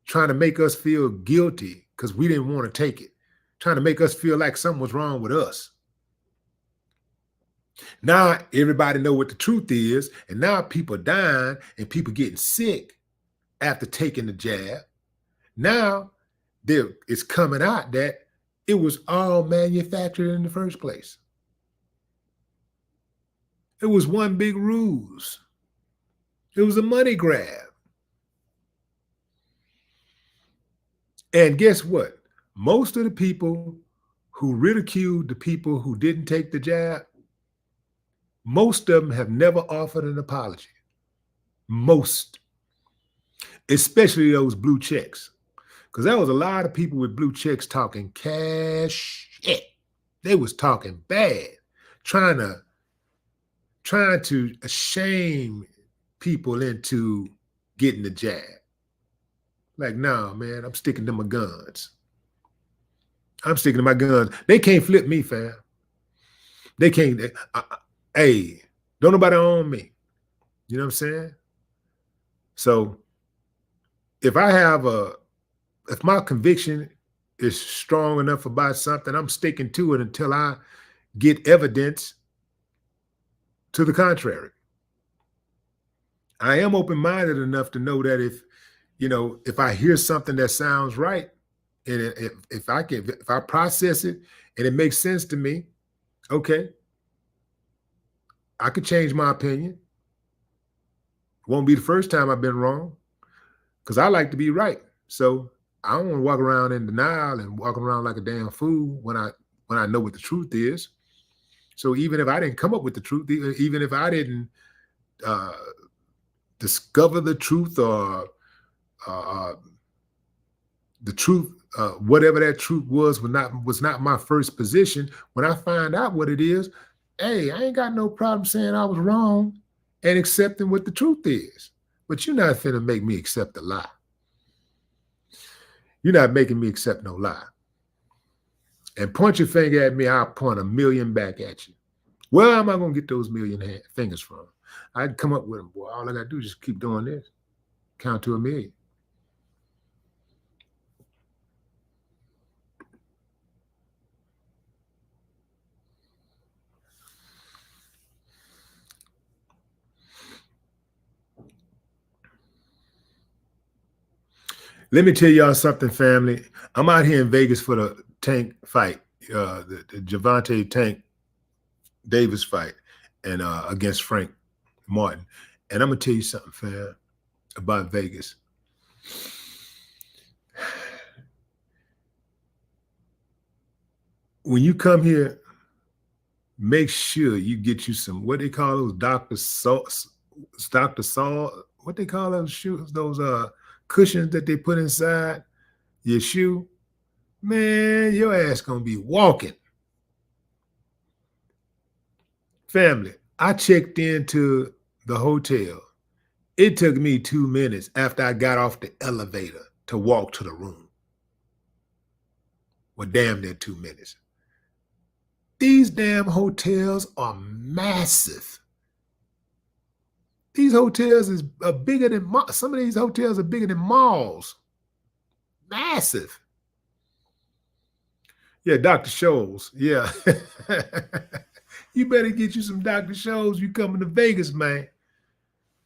trying to make us feel guilty because we didn't want to take it, trying to make us feel like something was wrong with us. Now everybody know what the truth is, and now people dying and people getting sick after taking the jab. Now it's coming out that it was all manufactured in the first place. It was one big ruse. It was a money grab. And guess what? Most of the people who ridiculed the people who didn't take the jab, most of them have never offered an apology. Most. Especially those blue checks. Because there was a lot of people with blue checks talking cash shit. They was talking bad, trying to shame people into getting the jab. Like, nah, man, I'm sticking to my guns. I'm sticking to my guns. They can't flip me, fam. They can't. Hey, don't nobody own me. You know what I'm saying? So if my conviction is strong enough about something, I'm sticking to it until I get evidence to the contrary. I am open-minded enough to know that if I hear something that sounds right, and if I process it and it makes sense to me, okay, I could change my opinion. It won't be the first time I've been wrong, because I like to be right. So I don't want to walk around in denial and walk around like a damn fool when I know what the truth is. So even if I didn't come up with the truth, even if I didn't discover the truth or the truth, whatever that truth was not my first position. When I find out what it is, hey, I ain't got no problem saying I was wrong and accepting what the truth is. But you're not finna make me accept a lie. You're not making me accept no lie. And point your finger at me, I'll point a million back at you. Where am I gonna get those million fingers from? I'd come up with them, boy. All I gotta do is just keep doing this. Count to a million. Let me tell y'all something, family. I'm out here in Vegas for the Tank fight, the Gervonta Tank Davis fight, and against Frank Martin. And I'm gonna tell you something, fam, about Vegas. When you come here, make sure you get you some, what they call those Dr. Saul, what they call those shoes, those cushions that they put inside your shoe. Man, your ass gonna be walking. Family, I checked into the hotel. It took me 2 minutes after I got off the elevator to walk to the room. Well, damn near 2 minutes. These damn hotels are massive. These hotels are bigger than, some of these hotels are bigger than malls. Massive. Yeah, Dr. Scholl's. Yeah. You better get you some Dr. Scholl's. You coming to Vegas, man.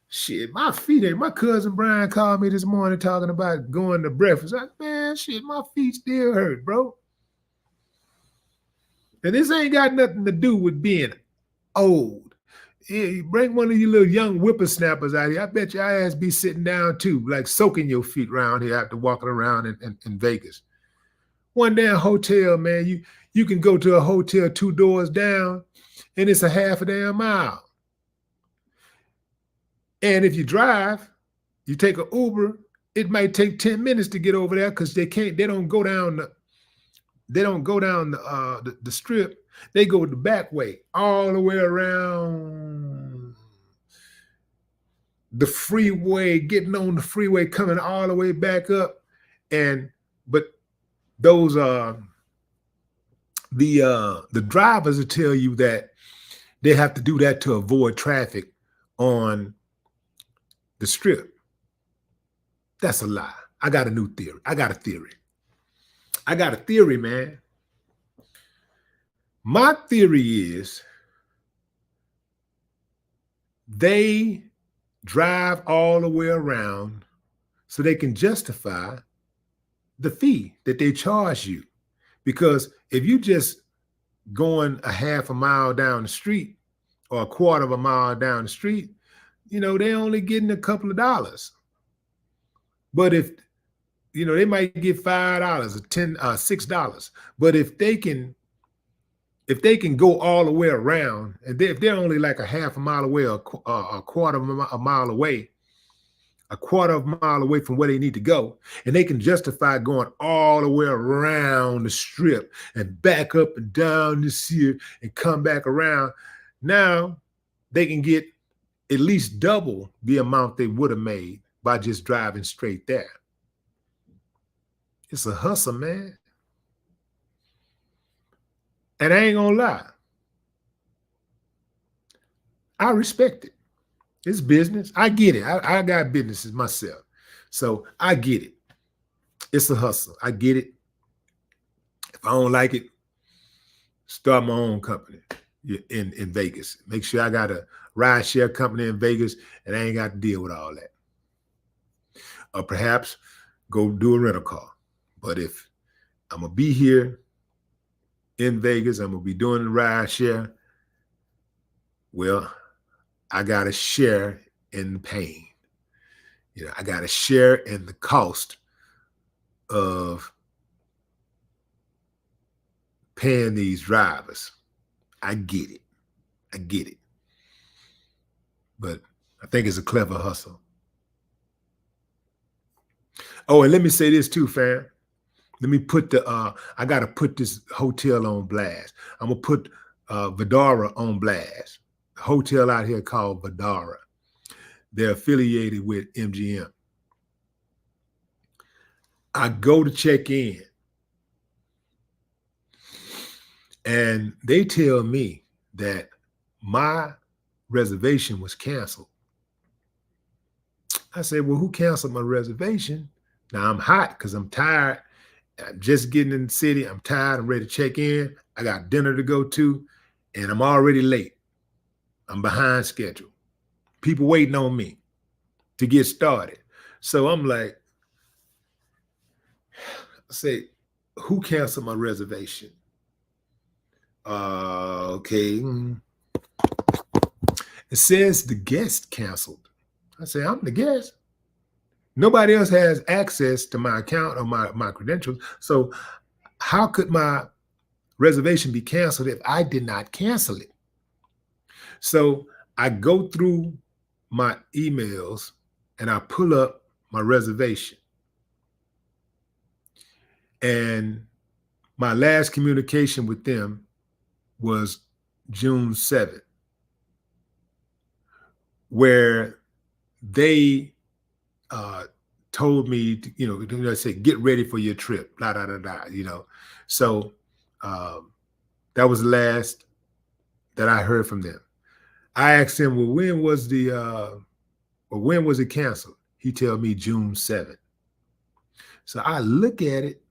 Shit, my feet ain't. My cousin Brian called me this morning talking about going to breakfast. I, man, shit, my feet still hurt, bro. And this ain't got nothing to do with being old. Yeah, bring one of you little young whippersnappers out here. I bet your ass be sitting down too, like soaking your feet around here after walking around in Vegas. One damn hotel, man. You can go to a hotel 2 doors down, and it's a half a damn mile. And if you drive, you take an Uber, it might take 10 minutes to get over there because they don't go down the strip. They go the back way, all the way around the freeway, getting on the freeway, coming all the way back up. But those the drivers will tell you that they have to do that to avoid traffic on the strip. That's a lie. I got a new theory. I got a theory, man. My theory is they drive all the way around so they can justify the fee that they charge you. Because if you just going a half a mile down the street or a quarter of a mile down the street, they're only getting a couple of dollars. But if, they might get $5 or $6. But if they can go all the way around, and if they're only like a half a mile away, or a quarter of a mile away, from where they need to go, and they can justify going all the way around the strip and back up and down this here and come back around, now they can get at least double the amount they would have made by just driving straight there. It's a hustle, man. And I ain't gonna lie, I respect it. It's business. I get it. I got businesses myself. So I get it. It's a hustle. I get it. If I don't like it, start my own company in Vegas. Make sure I got a ride share company in Vegas and I ain't got to deal with all that. Or perhaps go do a rental car. But if I'm going to be here in Vegas, I'm going to be doing the ride share, well, I got to share in the pain. I got to share in the cost of paying these drivers. I get it. But I think it's a clever hustle. Oh, and let me say this too, fam. Let me put I got to put this hotel on blast. I'm going to put Vidara on blast. A hotel out here called Vidara. They're affiliated with MGM. I go to check in and they tell me that my reservation was canceled. I said, well, who canceled my reservation? Now I'm hot because I'm tired. I'm just getting in the city. I'm tired. I'm ready to check in. I got dinner to go to, and I'm already late. I'm behind schedule. People waiting on me to get started. So I'm like, I say, who canceled my reservation? Okay. It says the guest canceled. I say, I'm the guest. Nobody else has access to my account or my credentials. So how could my reservation be canceled if I did not cancel it? So I go through my emails and I pull up my reservation. And my last communication with them was June 7th, where they told me, to, say, get ready for your trip, blah, blah, blah, blah, So that was the last that I heard from them. I asked him, well, when was it canceled? He tell me June 7th. So I look at it.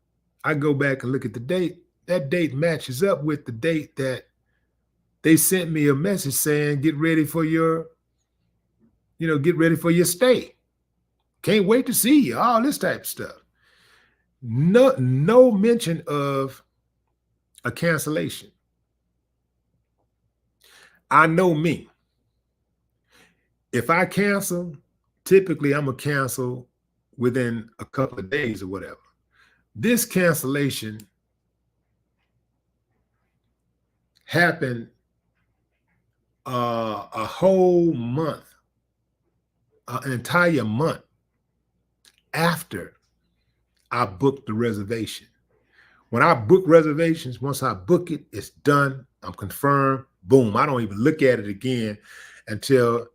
I go back and look at the date. That date matches up with the date that they sent me a message saying, get ready for your stay. Can't wait to see you, all this type of stuff. No mention of a cancellation. I know me. If I cancel, typically I'm going to cancel within a couple of days or whatever. This cancellation happened a whole month, an entire month after I booked the reservation. When I book reservations, once I book it, it's done. I'm confirmed. Boom. I don't even look at it again until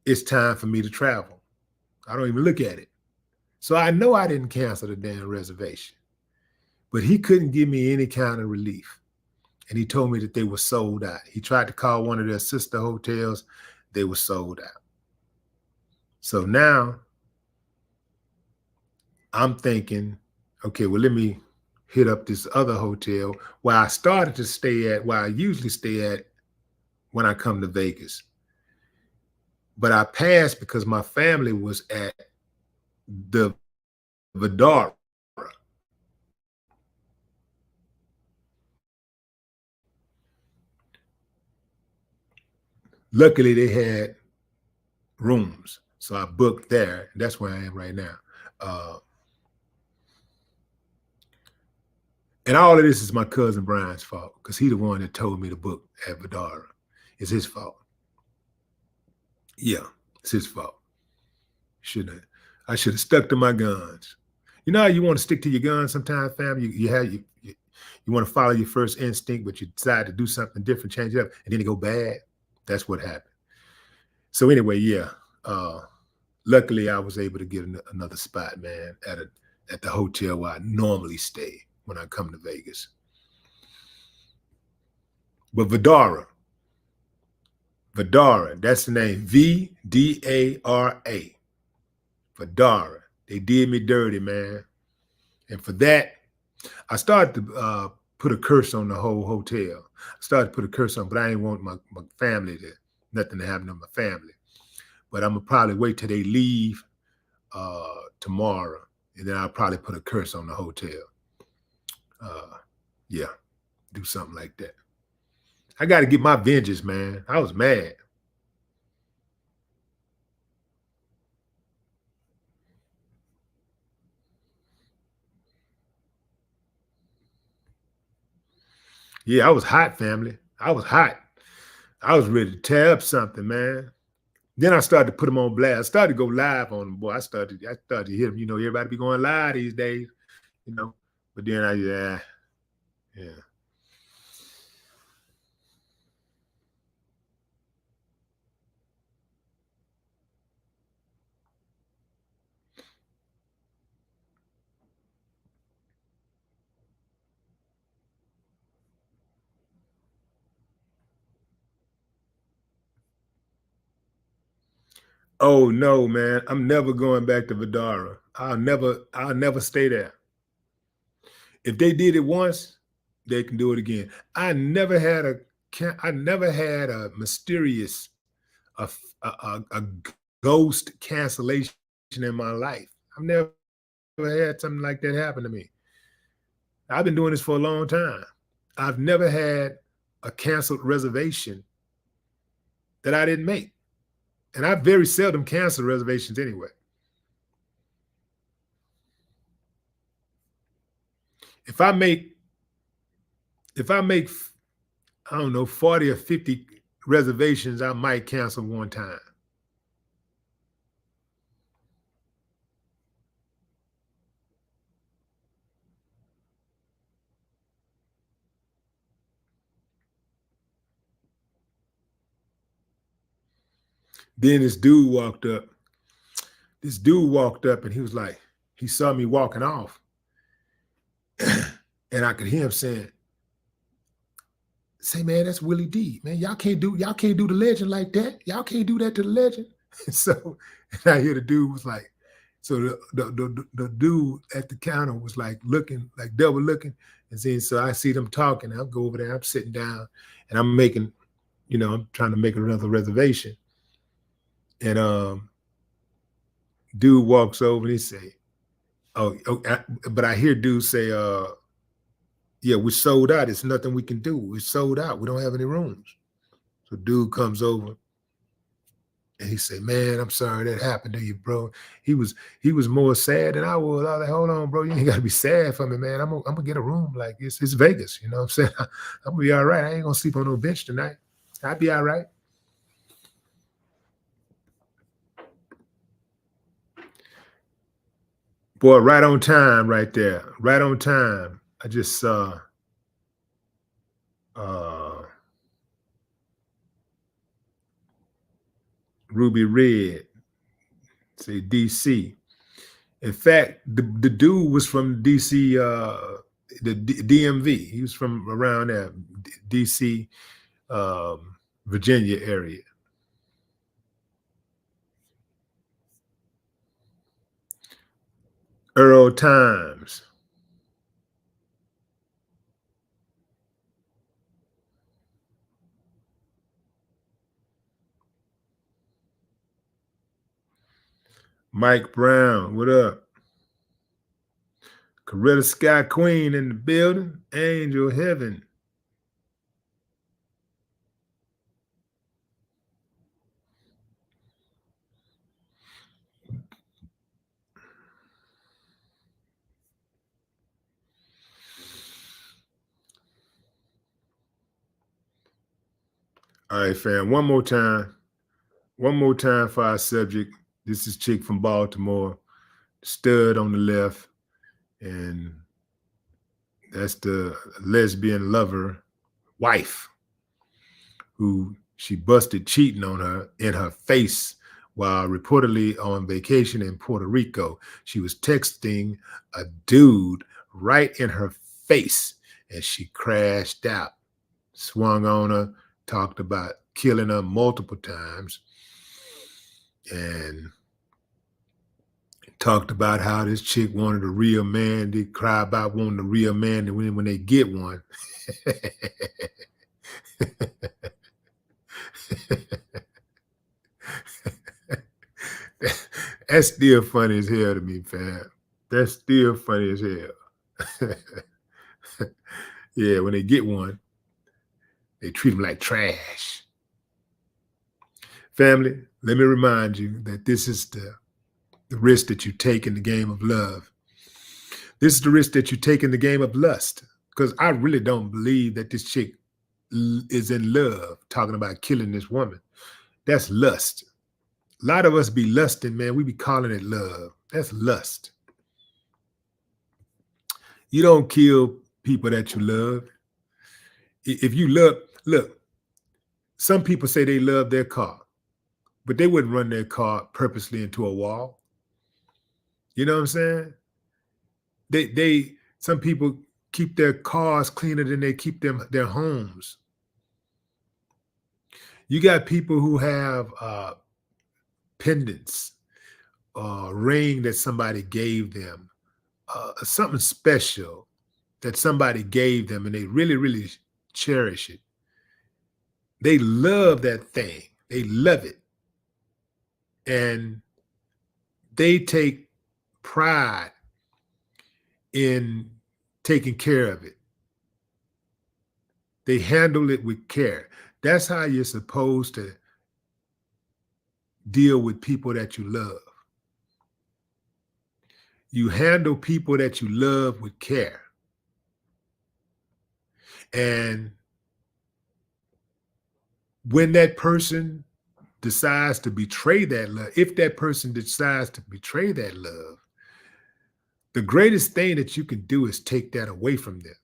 it's time for me to travel. I don't even look at it. So I know I didn't cancel the damn reservation. but he couldn't give me any kind of relief. And he told me that they were sold out. He tried to call one of their sister hotels. They were sold out. So now I'm thinking, okay, well, let me hit up this other hotel where I started to stay at, where I usually stay at when I come to Vegas. But I passed because my family was at the Vidara. Luckily, they had rooms. So I booked there. And that's where I am right now. And all of this is my cousin Brian's fault because he's the one that told me to book at Vidara. It's his fault. Yeah, it's his fault. I should have stuck to my guns. You know how you want to stick to your guns sometimes, fam? You want to follow your first instinct, but you decide to do something different, change it up, and then it go bad. That's what happened. So anyway, yeah. Luckily, I was able to get another spot, man, at the hotel where I normally stay when I come to Vegas. But Vidara, that's the name, Vidara. Vidara. They did me dirty, man. And for that, I started to put a curse on the whole hotel. I started to put a curse on, but I ain't want my family nothing to happen to my family. But I'm gonna probably wait till they leave tomorrow, and then I'll probably put a curse on the hotel. Yeah, do something like that. I got to get my vengeance, man. I was mad. Yeah, I was hot, family. I was hot. I was ready to tear up something, man. Then I started to put them on blast. I started to go live on them, boy. I started to hit them. You know, everybody be going live these days, you know. But then yeah. Oh no, man. I'm never going back to Vidara. I'll never stay there. If they did it once, they can do it again. I never had a mysterious a ghost cancellation in my life. I've never had something like that happen to me. I've been doing this for a long time. I've never had a canceled reservation that I didn't make. And I very seldom cancel reservations anyway. If I make, I don't know, 40 or 50 reservations, I might cancel one time. Then this dude walked up. And he was like, he saw me walking off. And I could hear him saying, say, man, that's Willie D. Man, y'all can't do the legend like that. Y'all can't do that to the legend. So and I hear the dude was like, so the dude at the counter was like looking, like double looking. And then so I see them talking. I'll go over there, I'm sitting down and I'm making, I'm trying to make another reservation. And dude walks over and he say, but I hear dude say, yeah, we sold out. It's nothing we can do. We sold out. We don't have any rooms. So dude comes over and he said, man, I'm sorry that happened to you, bro. He was more sad than I was. I was like, hold on, bro. You ain't got to be sad for me, man. I'm gonna get a room. Like it's Vegas. You know what I'm saying? I'm gonna be all right. I ain't gonna sleep on no bench tonight. I'll be all right. Boy, right on time right there. Right on time. I just saw Ruby Red say DC. In fact, the dude was from DC the DMV. He was from around there, DC, Virginia area. Earl Times. Mike Brown, what up? Coretta Scott Queen in the building. Angel Heaven. All right, fam. One more time for our subject. This is chick from Baltimore, stud on the left, and that's the lesbian lover wife who she busted cheating on her in her face while reportedly on vacation in Puerto Rico. She was texting a dude right in her face and she crashed out, swung on her, talked about killing her multiple times, and talked about how this chick wanted a real man. They cry about wanting a real man, and when they get one. That's still funny as hell to me, fam. That's still funny as hell. Yeah, when they get one, they treat them like trash. Family, let me remind you that this is the risk that you take in the game of love. This is the risk that you take in the game of lust. Because I really don't believe that this chick is in love, talking about killing this woman. That's lust. A lot of us be lusting, man. We be calling it love. That's lust. You don't kill people that you love. If you love, look, some people say they love their car, but they wouldn't run their car purposely into a wall. You know what I'm saying? Some people keep their cars cleaner than they keep their homes. You got people who have pendants, ring that somebody gave them, something special that somebody gave them, and they really, really cherish it. They love that thing. They love it. And they take pride in taking care of it. They handle it with care. That's how you're supposed to deal with people that you love. You handle people that you love with care. And when that person decides to betray that love, if that person decides to betray that love, the greatest thing that you can do is take that away from them.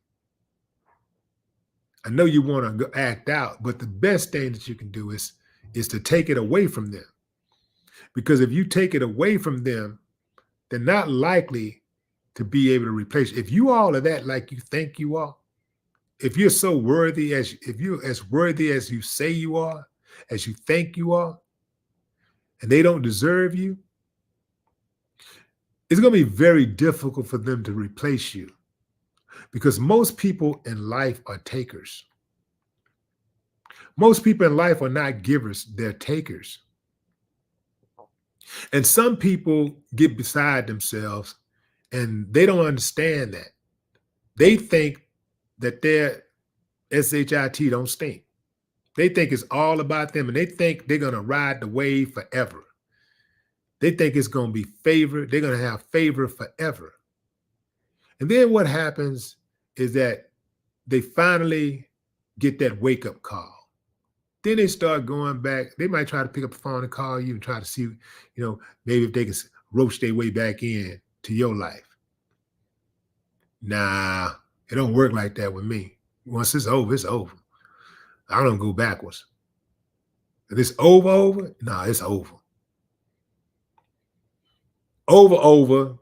I know you want to act out, but the best thing that you can do is to take it away from them. Because if you take it away from them, they're not likely to be able to replace you. If you all are that like you think you are, if you're so worthy, if you're as worthy as you say you are, as you think you are, and they don't deserve you, it's going to be very difficult for them to replace you, because most people in life are takers. Most people in life are not givers, they're takers. And some people get beside themselves and they don't understand that. They think that their SHIT don't stink. They think it's all about them, and they think they're going to ride the wave forever. They think it's going to be favored. They're going to have favor forever. And then what happens is that they finally get that wake-up call. Then they start going back. They might try to pick up the phone and call you and try to see, maybe if they can roach their way back in to your life. Nah, it don't work like that with me. Once it's over, it's over. I don't go backwards. If it's over, nah, it's over. Over,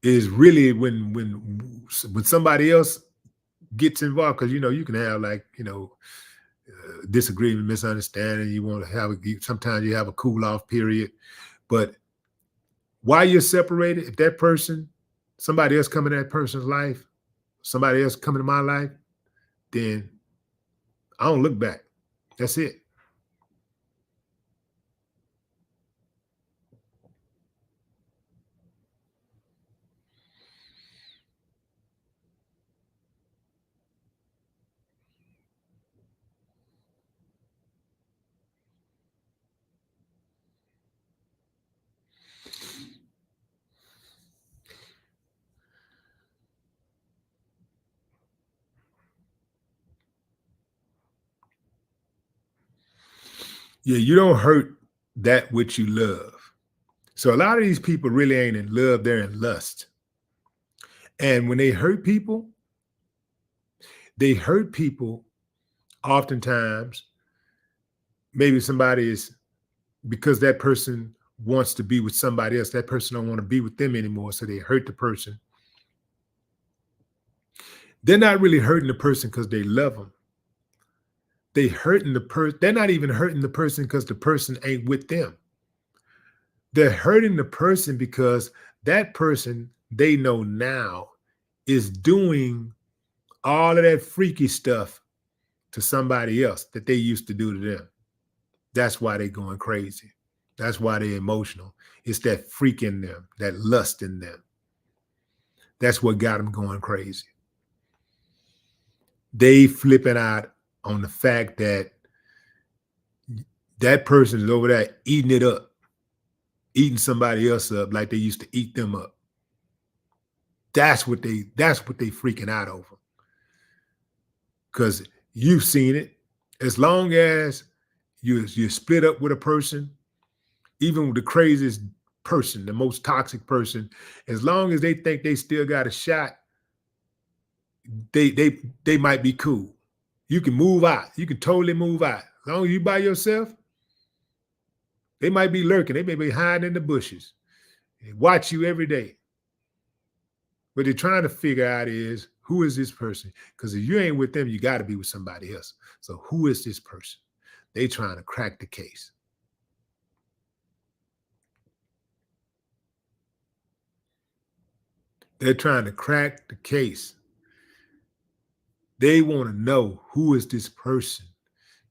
is really when somebody else gets involved, because you can have like disagreement, misunderstanding. You want to have sometimes you have a cool off period, but while you're separated, if that person, somebody else come in that person's life, somebody else come into my life, then I don't look back. That's it. Yeah, you don't hurt that which you love. So a lot of these people really ain't in love, they're in lust. And when they hurt people oftentimes, maybe somebody is, because that person wants to be with somebody else, that person don't want to be with them anymore, so they hurt the person. They're not really hurting the person because they love them. They're not even hurting the person because the person ain't with them. They're hurting the person because that person they know now is doing all of that freaky stuff to somebody else that they used to do to them. That's why they're going crazy. That's why they're emotional. It's that freak in them, that lust in them. That's what got them going crazy. They flipping out on the fact that that person is over there eating it up, eating somebody else up like they used to eat them up. That's what they freaking out over. Because you've seen it. As long as you split up with a person, even with the craziest person, the most toxic person, as long as they think they still got a shot, they might be cool. You can move out. You can totally move out. As long as you by yourself, they might be lurking. They may be hiding in the bushes. They watch you every day. What they're trying to figure out is, who is this person? Because if you ain't with them, you got to be with somebody else. So who is this person? They trying to crack the case. They're trying to crack the case. They want to know, who is this person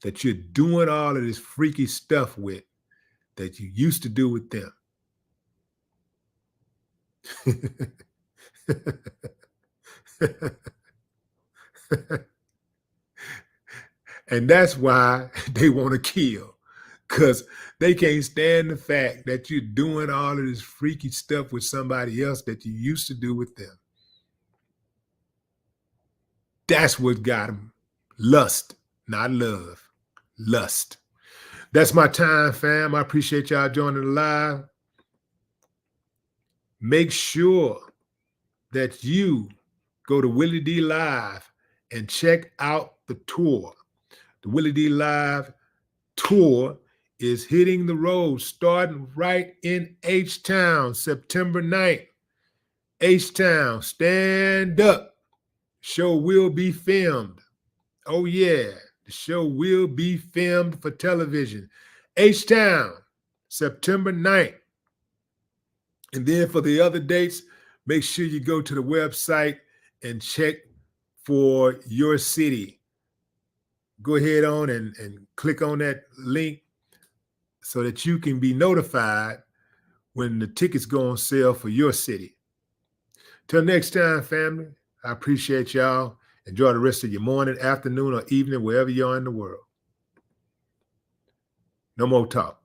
that you're doing all of this freaky stuff with that you used to do with them. And that's why they want to kill, because they can't stand the fact that you're doing all of this freaky stuff with somebody else that you used to do with them. That's what got them. Lust, not love. Lust. That's my time, fam. I appreciate y'all joining the live. Make sure that you go to Willie D Live and check out the tour. The Willie D Live tour is hitting the road, starting right in H-Town, September 9th. H-Town, stand up. Show will be filmed. Oh yeah, the show will be filmed for television. H-Town, September 9th. And then for the other dates, make sure you go to the website and check for your city. Go ahead on and click on that link so that you can be notified when the tickets go on sale for your city. Till next time, family, I appreciate y'all. Enjoy the rest of your morning, afternoon, or evening, wherever you are in the world. No more talk.